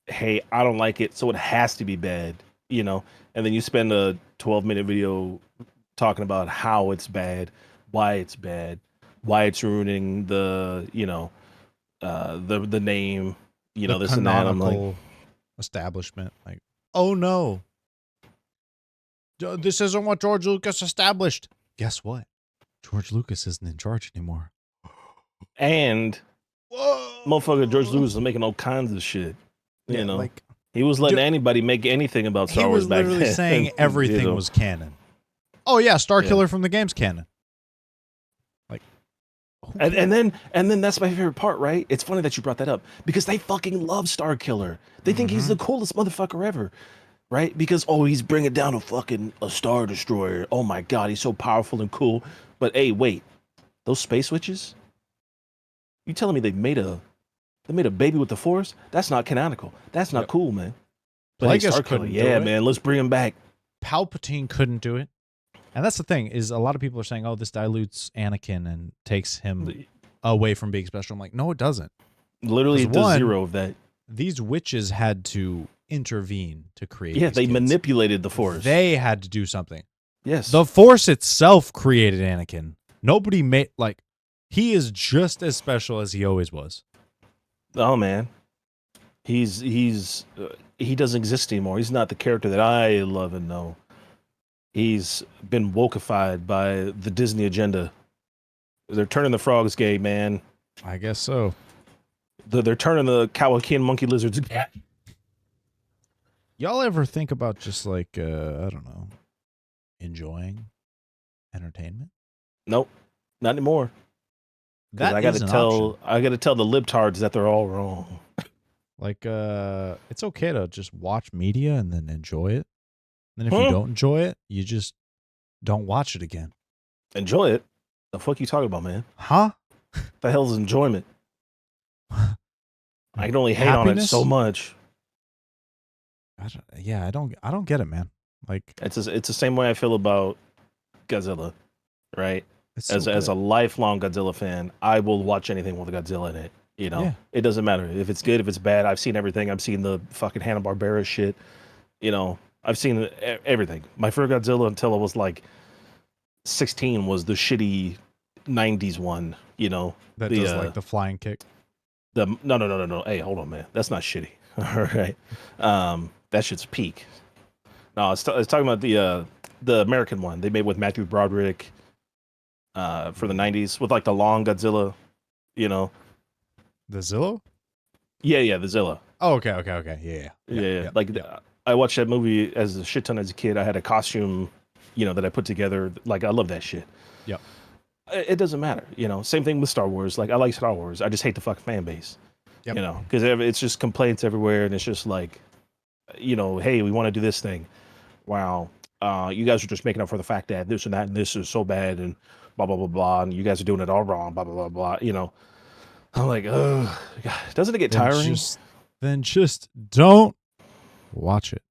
hey, I don't like it, so it has to be bad, And then you spend a 12-minute video talking about how it's bad, why it's ruining the, the name, the this and that. I'm like, establishment, like, oh no, this isn't what George Lucas established. Guess what? George Lucas isn't in charge anymore. And motherfucker George Lucas is making all kinds of shit. Like he was letting anybody make anything about Star Wars back then. He was literally saying everything was canon. Oh yeah, Starkiller from the game's canon. Like, and then that's my favorite part, right? It's funny that you brought that up because they fucking love Starkiller. They think he's the coolest motherfucker ever, right? Because he's bringing down a Star Destroyer. Oh my god, he's so powerful and cool. But hey, wait, those space witches? You telling me they made a baby with the Force? That's not canonical. That's not cool, man. But hey, Starkiller, yeah, man, let's bring him back. Palpatine couldn't do it. And that's the thing, is a lot of people are saying, oh, this dilutes Anakin and takes him away from being special. I'm like, no, it doesn't. Literally, it does zero of that. These witches had to intervene to create they kids. Manipulated the Force. They had to do something. Yes. The Force itself created Anakin. Nobody made, like, he is just as special as he always was. Oh, man. He doesn't exist anymore. He's not the character that I love and know. He's been wokeified by the Disney agenda. They're turning the frogs gay, man. I guess so. They're turning the Kowakian monkey lizards gay. Y'all ever think about just like, I don't know, enjoying entertainment? Nope, not anymore. I got to tell the libtards that they're all wrong. Like, it's okay to just watch media and then enjoy it. And if you don't enjoy it, you just don't watch it again. Enjoy it? The fuck you talking about, man? Huh? The hell's enjoyment? I can only hate on it so much. I don't get it, man. Like, it's the same way I feel about Godzilla, right? As a lifelong Godzilla fan, I will watch anything with a Godzilla in it. It doesn't matter if it's good, if it's bad. I've seen everything. I've seen the fucking Hanna-Barbera shit. I've seen everything. My first Godzilla until I was like 16 was the shitty 90s one. That does like the flying kick. No. Hey, hold on, man. That's not shitty. All right. That shit's peak. No, I was talking about the American one they made with Matthew Broderick. for the '90s with like the long Godzilla. You know, The Zillow? yeah, the Zilla. Oh, okay. Yeah. Like I watched that movie as a shit ton as a kid. I had a costume, that I put together. Like I love that shit. Yep. It doesn't matter, Same thing with Star Wars. Like I like Star Wars. I just hate the fucking fan base, Yep. because it's just complaints everywhere, and it's just like, hey, we want to do this thing. Wow, you guys are just making up for the fact that this and that and this is so bad and blah blah blah blah, and you guys are doing it all wrong. Blah blah blah blah. I'm like, oh, doesn't it get tiring? Then just don't watch it.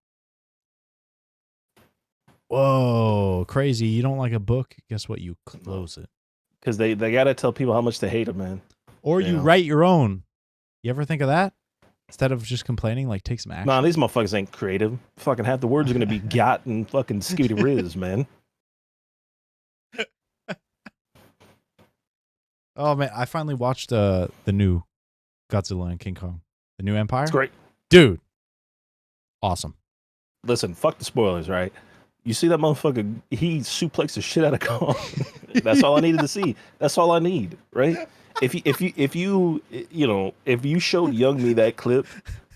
Whoa, crazy. You don't like a book? Guess what? You close it. Because they got to tell people how much they hate them, man. Or you write your own. You ever think of that? Instead of just complaining, like take some action. Nah, these motherfuckers ain't creative. Fucking half the words are going to be got and fucking skitty riz, man. Oh, man. I finally watched the new Godzilla and King Kong. The new Empire. It's great. Dude. Awesome. Listen, fuck the spoilers, right? You see that motherfucker, he suplexed the shit out of Kong. That's all I needed to see. That's all I need, right? If you showed young me that clip,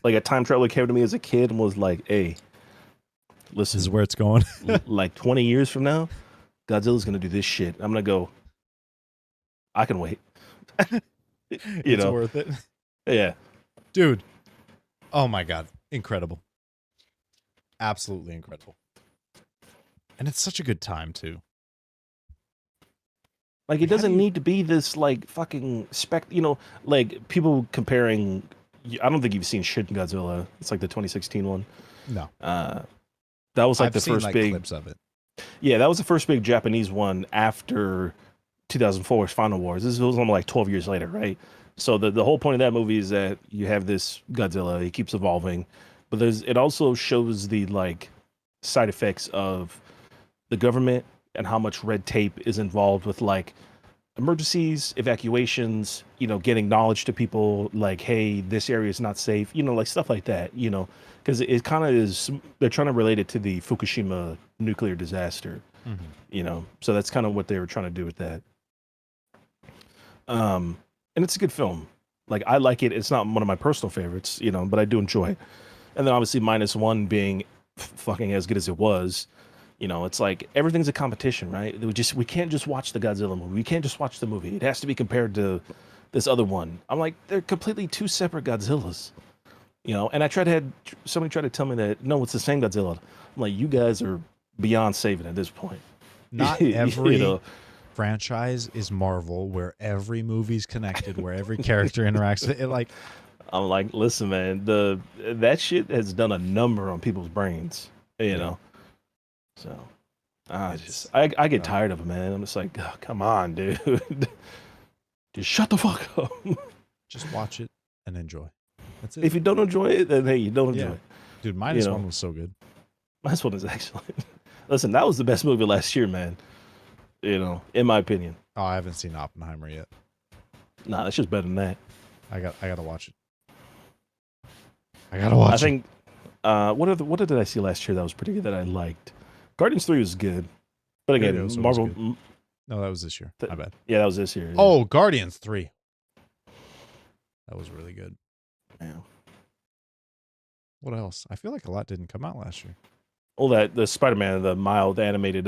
like a time traveler came to me as a kid and was like, hey, listen, this is where it's going. Like 20 years from now, Godzilla's gonna do this shit. I'm gonna go, I can wait. It's worth it. Yeah. Dude. Oh my God. Incredible. Absolutely incredible. And it's such a good time too. Like it doesn't need to be this like fucking like people comparing. I don't think you've seen Shin Godzilla. It's like the 2016 one. No. That was like I've the seen, first big clips of it. Yeah, that was the first big Japanese one after 2004's Final Wars. This was only like 12 years later, right? So the whole point of that movie is that you have this Godzilla. He keeps evolving, but it also shows the like side effects of the government and how much red tape is involved with like emergencies, evacuations, getting knowledge to people like, hey, this area is not safe, like stuff like that, because it kind of is, they're trying to relate it to the Fukushima nuclear disaster, so that's kind of what they were trying to do with that. And it's a good film. Like I like it. It's not one of my personal favorites, but I do enjoy it. And then obviously -1 being fucking as good as it was. It's like everything's a competition, right? We can't just watch the Godzilla movie. We can't just watch the movie. It has to be compared to this other one. I'm like, they're completely two separate Godzillas. And somebody tried to tell me that no, it's the same Godzilla. I'm like, you guys are beyond saving at this point. Not every franchise is Marvel, where every movie's connected, where every character interacts. I'm like, listen, man, that shit has done a number on people's brains. So I get tired of it, man. I'm just like, oh, come on, dude. Just shut the fuck up. Just watch it and enjoy. That's it. If you don't enjoy it, then hey, you don't enjoy it. Dude, -1 was so good. -1 is excellent. Listen, that was the best movie last year, man. In my opinion. Oh, I haven't seen Oppenheimer yet. Nah, it's just better than that. I gotta watch it. I think what did I see last year that was pretty good that I liked? Guardians 3 was good. But again, Marvel. No, that was this year. My bad. Yeah, that was this year. Yeah. Oh, Guardians 3. That was really good. Yeah. What else? I feel like a lot didn't come out last year. Oh, the Spider-Man, the mild animated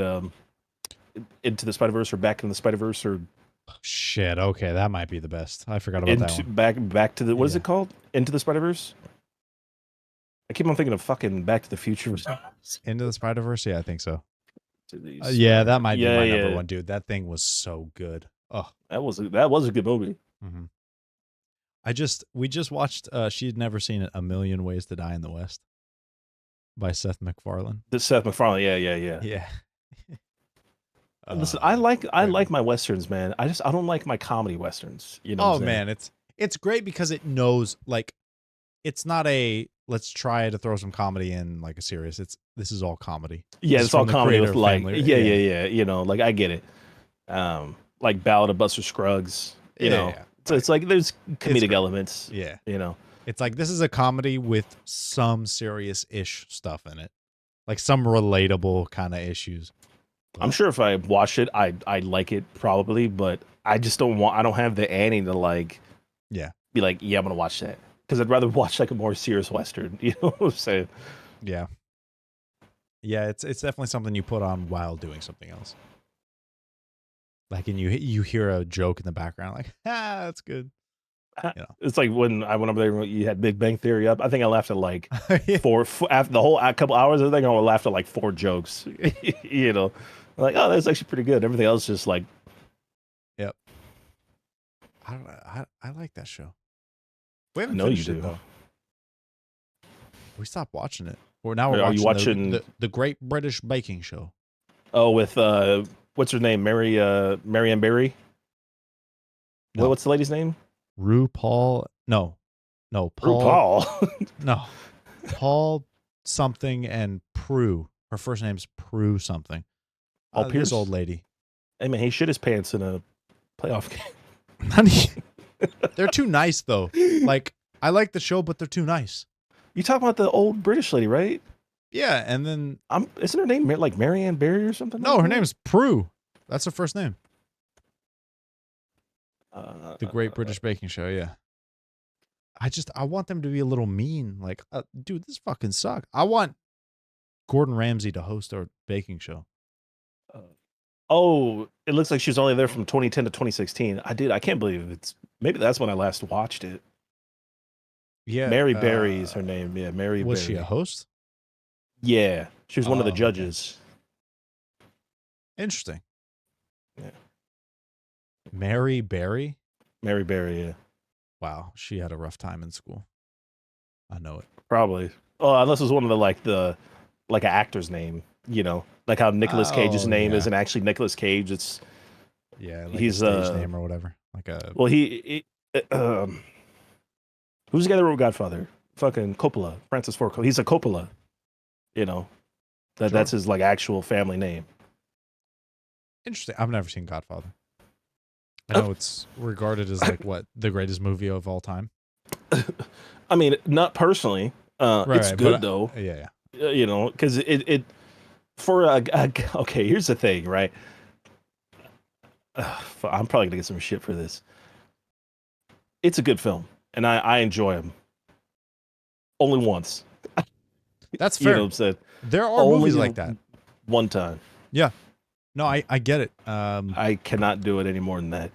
Into the Spider-Verse or Back in the Spider-Verse or shit. Okay, that might be the best. I forgot about that one. Back to the what is it called? Into the Spider-Verse? I keep on thinking of fucking Back to the Future. Into the Spider-Verse? Yeah, I think so. Yeah, that might be my number one, dude. That thing was so good. Oh, that was a good movie. Mm-hmm. We just watched. She'd never seen it. A Million Ways to Die in the West by Seth MacFarlane. Seth MacFarlane, yeah. Listen, I like my westerns, man. I don't like my comedy westerns. Oh man, it's great because it knows like it's not a let's try to throw some comedy in like a serious. This is all comedy. Yeah, it's all comedy with like yeah. Like I get it. Like Ballad of Buster Scruggs. You know, so it's like there's comedic elements. Yeah, it's like this is a comedy with some serious-ish stuff in it, like some relatable kind of issues. I'm Well, sure if I watch it, I'd like it probably, but I just don't want. I don't have the Annie to like yeah, be like, yeah, I'm gonna watch that because I'd rather watch like a more serious western. You know what I'm saying? yeah, yeah. It's definitely something you put on while doing something else. Like, and you hear a joke in the background, like, ah, that's good. You It's like when I went over there, when you had Big Bang Theory up. I think I laughed at like know. Yeah. after the whole couple hours. I think I laughed at like 4 jokes. You know, like oh, that's actually pretty good. Everything else just like Yep. I don't know. I like that show. We I haven't know you finished it do. though. We stopped watching it. Or now we're Are you watching watching? the Great British Baking Show. Oh, with what's her name? Marianne Barry. No, What's the lady's name? RuPaul. No, Paul. RuPaul. No, Paul something and Prue. Her first name's Prue something. Paul This Pierce. old lady. Hey man, he shit his pants in a playoff game. Honey, they're too nice though. Like I like the show, but they're too nice. You talking about the old British lady, right? Yeah, and then Isn't her name like Marianne Barry or something no, like her that? name's Prue. That's her first name. Uh, The Great British Baking Show. Yeah. I want them to be a little mean. Like, dude, this fucking sucks. I want Gordon Ramsay to host our baking show. oh, it looks like she was only there from 2010 to 2016. I can't believe it's. Maybe that's when I last watched it. Yeah. Mary Berry is her name. Yeah, Mary Was Berry. she a host? Yeah, she was one of the Oh, okay. judges. Interesting. Yeah. Mary Berry. Mary Berry. Yeah, Wow, she had a rough time in school. I know it. probably. Oh, unless it was one of the like an actor's name. You know, like how Nicolas Cage's Oh name yeah, isn't actually Nicolas Cage. It's yeah, like a he's stage name or whatever. Like a well who's the guy that wrote Godfather? Fucking Coppola, Francis Ford Coppola. He's a Coppola. You know that's sure. his like actual family name. Interesting. I've never seen Godfather. I know it's regarded as like what the greatest movie of all time. I mean, not personally. It's Right, good but though. yeah, You know, because it for okay. Here's the thing, right? I'm probably gonna get some shit for this. It's a good film, and I enjoy him. Only once, that's you know fair. what I'm saying? There are movies Only like that. one time. Yeah. No, I get it. I cannot do it any more than that.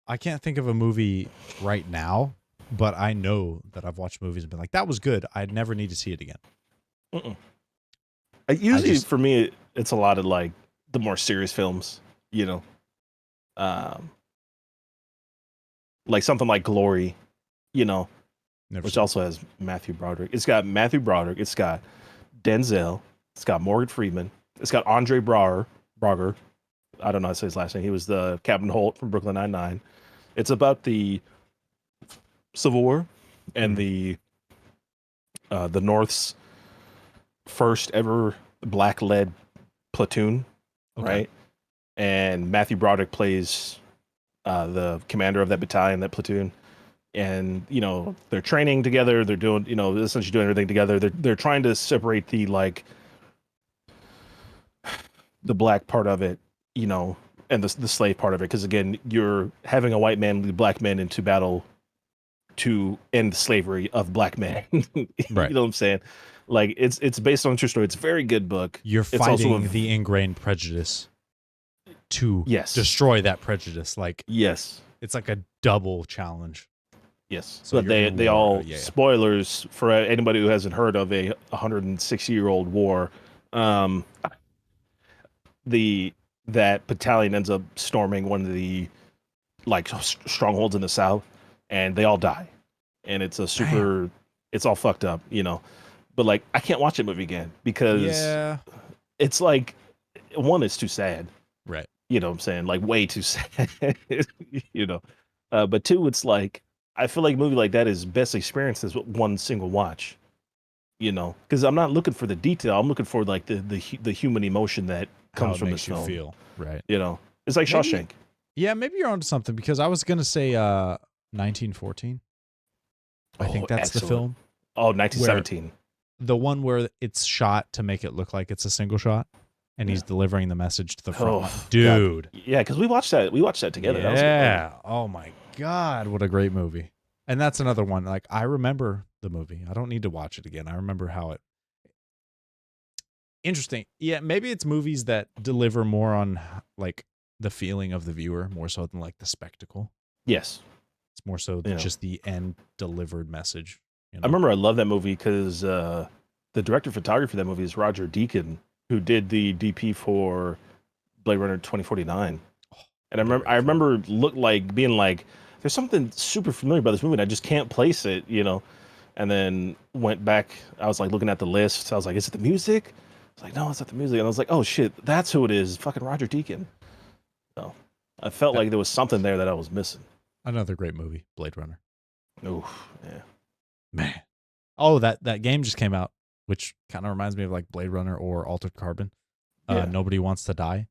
I can't think of a movie right now, but I know that I've watched movies and been like, that was good. I'd never need to see it again. Mm-mm. I Usually, just for me, it's a lot of like the more serious films. You know, um, like something like Glory. You know, never which seen it. also has Matthew Broderick. It's got Matthew Broderick. It's got Denzel. It's got Morgan Freeman. It's got Andre Braugher. I don't know how to say his last name. He was the Captain Holt from Brooklyn Nine-Nine. It's about the Civil War and the North's first ever black-led platoon, Okay. right? And Matthew Broderick plays the commander of that battalion, that platoon. And you know they're training together. They're doing essentially doing everything together. They're trying to separate the like the black part of it, you know, and the slave part of it. Because again, you're having a white man lead black men into battle to end the slavery of black men. You Right. know what I'm saying? Like it's based on a true story. It's a very good book. You're It's also fighting the ingrained prejudice to yes, destroy that prejudice. Like yes, it's like a double challenge. yes. So But you're in they war. all spoilers for anybody who hasn't heard of a 160-year-old war. Um, the that battalion ends up storming one of the like strongholds in the south, and they all die, and it's a super Damn. it's all fucked up, you know. But like I can't watch that movie again because Yeah. it's like one, it's too sad, Right. you know what I'm saying, like way too sad. You know. But two, it's like I feel like a movie like that is best experienced as one single watch, you know, because I'm not looking for the detail. I'm looking for like the human emotion that How comes it from this makes you film. feel. Right. You know, it's like Maybe. Shawshank. Yeah. Maybe you're onto something because I was gonna say 1914. I think Oh, that's the excellent. film. Oh, 1917. The one where it's shot to make it look like it's a single shot, and he's delivering the message to the front line. God. Dude. Yeah, because we watched that together. That was Yeah. Oh my God, what a great movie. And that's another one. Like, I remember the movie. I don't need to watch it again. I remember how it. Interesting. Yeah, maybe it's movies that deliver more on like the feeling of the viewer more so than like the spectacle. yes. It's more so Yeah. just the end delivered message. You know? I remember I love that movie because the director of photography of that movie is Roger Deakins, who did the DP for Blade Runner 2049. And I remember being like, there's something super familiar about this movie, and I just can't place it, you know. And then went back. I was like looking at the list. I was like, is it the music? I was like, no, it's not the music. And I was like, oh shit, that's who it is. Fucking Roger Deakins. So I felt like there was something there that I was missing. Another great movie, Blade Runner. Oof, yeah. Man. Oh, that game just came out, which kind of reminds me of like Blade Runner or Altered Carbon. Yeah. Nobody Wants to Die.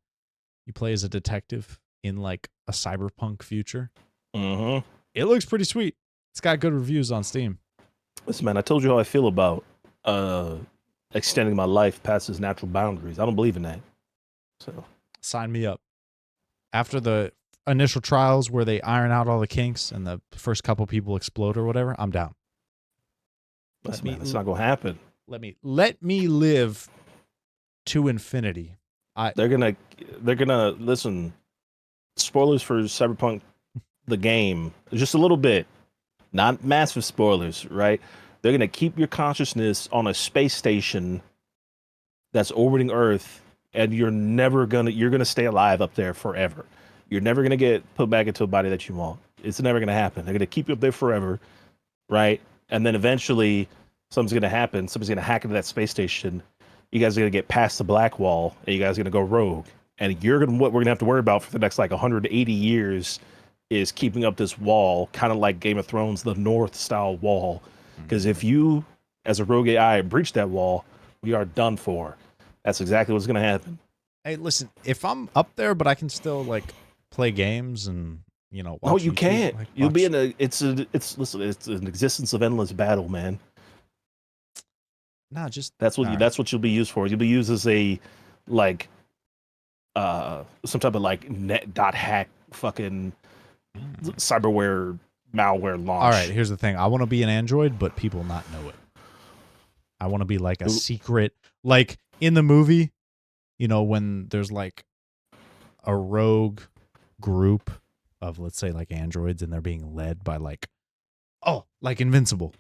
You play as a detective in like a cyberpunk future. Mm-hmm. It looks pretty sweet. It's got good reviews on Steam. Listen, man, I told you how I feel about extending my life past its natural boundaries. I don't believe in that. So Sign me up. After the initial trials where they iron out all the kinks and the first couple people explode or whatever, I'm down. listen, man, it's not gonna happen. Let me live to infinity. They're gonna listen. Spoilers for Cyberpunk, the game, just a little bit, not massive spoilers, right? They're gonna keep your consciousness on a space station that's orbiting Earth, and you're gonna stay alive up there forever. You're never gonna get put back into a body that you want. It's never gonna happen. They're gonna keep you up there forever, right? And then eventually something's gonna happen. Somebody's gonna hack into that space station. You guys are gonna get past the black wall, and you guys are gonna go rogue. And what we're gonna have to worry about for the next like 180 years is keeping up this wall, kind of like Game of Thrones, the North style wall. Because if you, as a rogue AI, breach that wall, we are done for. That's exactly what's gonna happen. Hey, listen, if I'm up there, but I can still like play games and watch No, you YouTube, can't. like, You'll be watch- in it's an existence of endless battle, man. Nah, just That's what all right. that's what you'll be used for. You'll be used as a like some type of like net.hack fucking cyberware malware launch. All right, here's the thing. I want to be an android, but people not know it. I want to be like a secret, like in the movie, when there's like a rogue group of, let's say, like androids, and they're being led by like Invincible.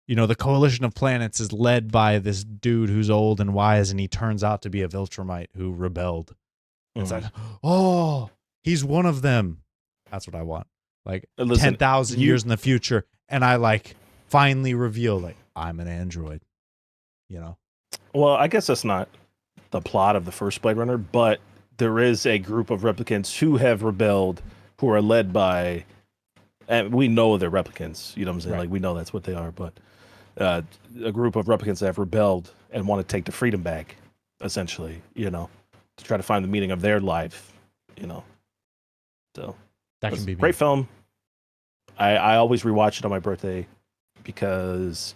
The coalition of planets is led by this dude who's old and wise, and he turns out to be a Viltrumite who rebelled. It's like, oh, he's one of them. That's what I want. Like 10,000 years in the future, and I like finally reveal like I'm an android. Well, I guess that's not the plot of the first Blade Runner, but there is a group of replicants who have rebelled, who are led by, and we know they're replicants. You know what I'm saying? Right. Like we know that's what they are, but a group of replicants that have rebelled and want to take the freedom back, essentially. To try to find the meaning of their life. So That can be great film. I always rewatch it on my birthday because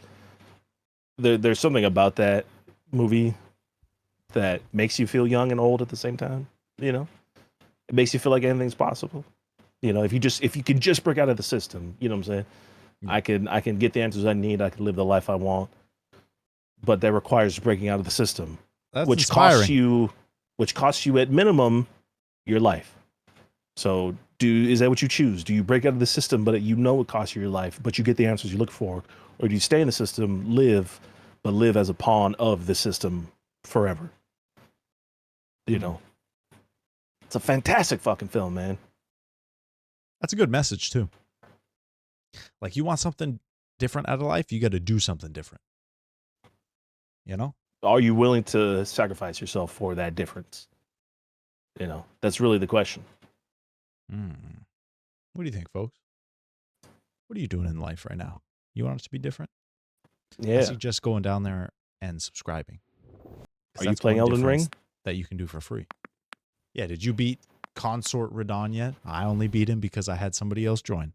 there's something about that movie that makes you feel young and old at the same time. It makes you feel like anything's possible. If you can just break out of the system, you know what I'm saying? Yeah. I can get the answers I need. I can live the life I want, but that requires breaking out of the system, which inspiring. costs you at minimum your life. So is that what you choose? Do you break out of the system, but it costs you your life, but you get the answers you look for? Or do you stay in the system, but live as a pawn of the system forever? It's a fantastic fucking film, man. That's a good message too. Like, you want something different out of life, you got to do something different. Are you willing to sacrifice yourself for that difference? That's really the question. What do you think, folks? What are you doing in life right now? You want it to be different? Yeah. I suggest going down there and subscribing. Are you playing Elden Ring? That you can do for free. Yeah, did you beat Consort Radon yet? I only beat him because I had somebody else join.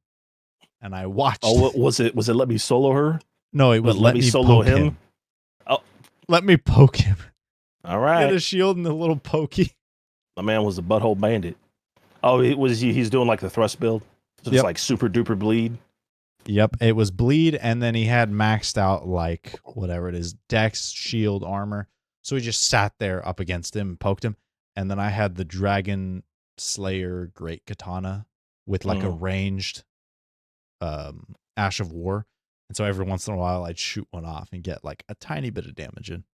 And I watched. Oh, what was it? Was it let me solo her? No, it was let me solo him. Oh. Let me poke him. All He had right. a shield and a little pokey. My man was a butthole bandit. Oh, he's doing like the thrust build. So it's Yep. like super duper bleed. Yep, it was bleed, and then he had maxed out like whatever it is, dex, shield, armor. So he just sat there up against him, poked him, and then I had the Dragon Slayer Great Katana with like a ranged Ash of War, and so every once in a while I'd shoot one off and get like a tiny bit of damage in.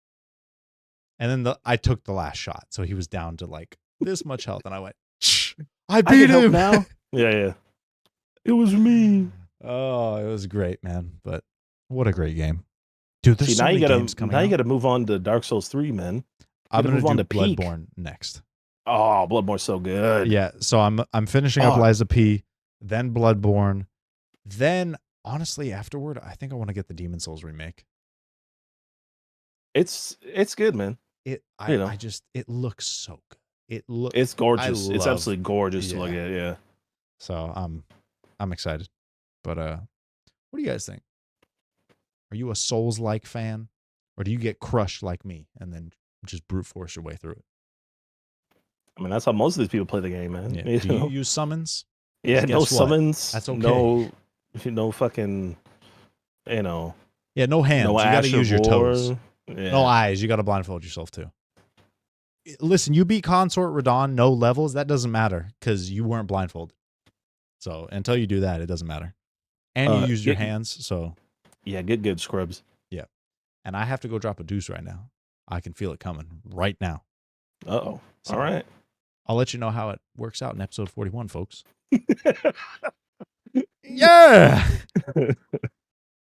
And then I took the last shot, so he was down to like this much health, and I went, I beat him now. Yeah. It was me. Oh, it was great, man. But what a great game. Dude, there's See, so now many you games coming out. got to move on to Dark Souls 3, man. I'm gotta going move on to do to Peak. Bloodborne next. Oh, Bloodborne's so good. Yeah, so I'm finishing up Oh. Liza P, then Bloodborne, then honestly afterward, I think I want to get the Demon Souls remake. It's good, man. It looks so good. It's gorgeous. It's absolutely gorgeous to look at, yeah. So I'm excited. But what do you guys think? Are you a Souls-like fan, or do you get crushed like me and then just brute force your way through it? I mean, that's how most of these people play the game, man. Yeah. Do you use summons? Yeah, no summons. That's okay. No fucking, Yeah, no hands. No, you got to use your toes. Yeah. No eyes. You got to blindfold yourself too. Listen, you beat Consort Radon, no levels. That doesn't matter because you weren't blindfolded. So until you do that, it doesn't matter. And you use your hands. So yeah, get good, scrubs. Yeah, and I have to go drop a deuce right now. I can feel it coming right now. Uh-oh. So, all right. I'll let you know how it works out in episode 41, folks. Yeah.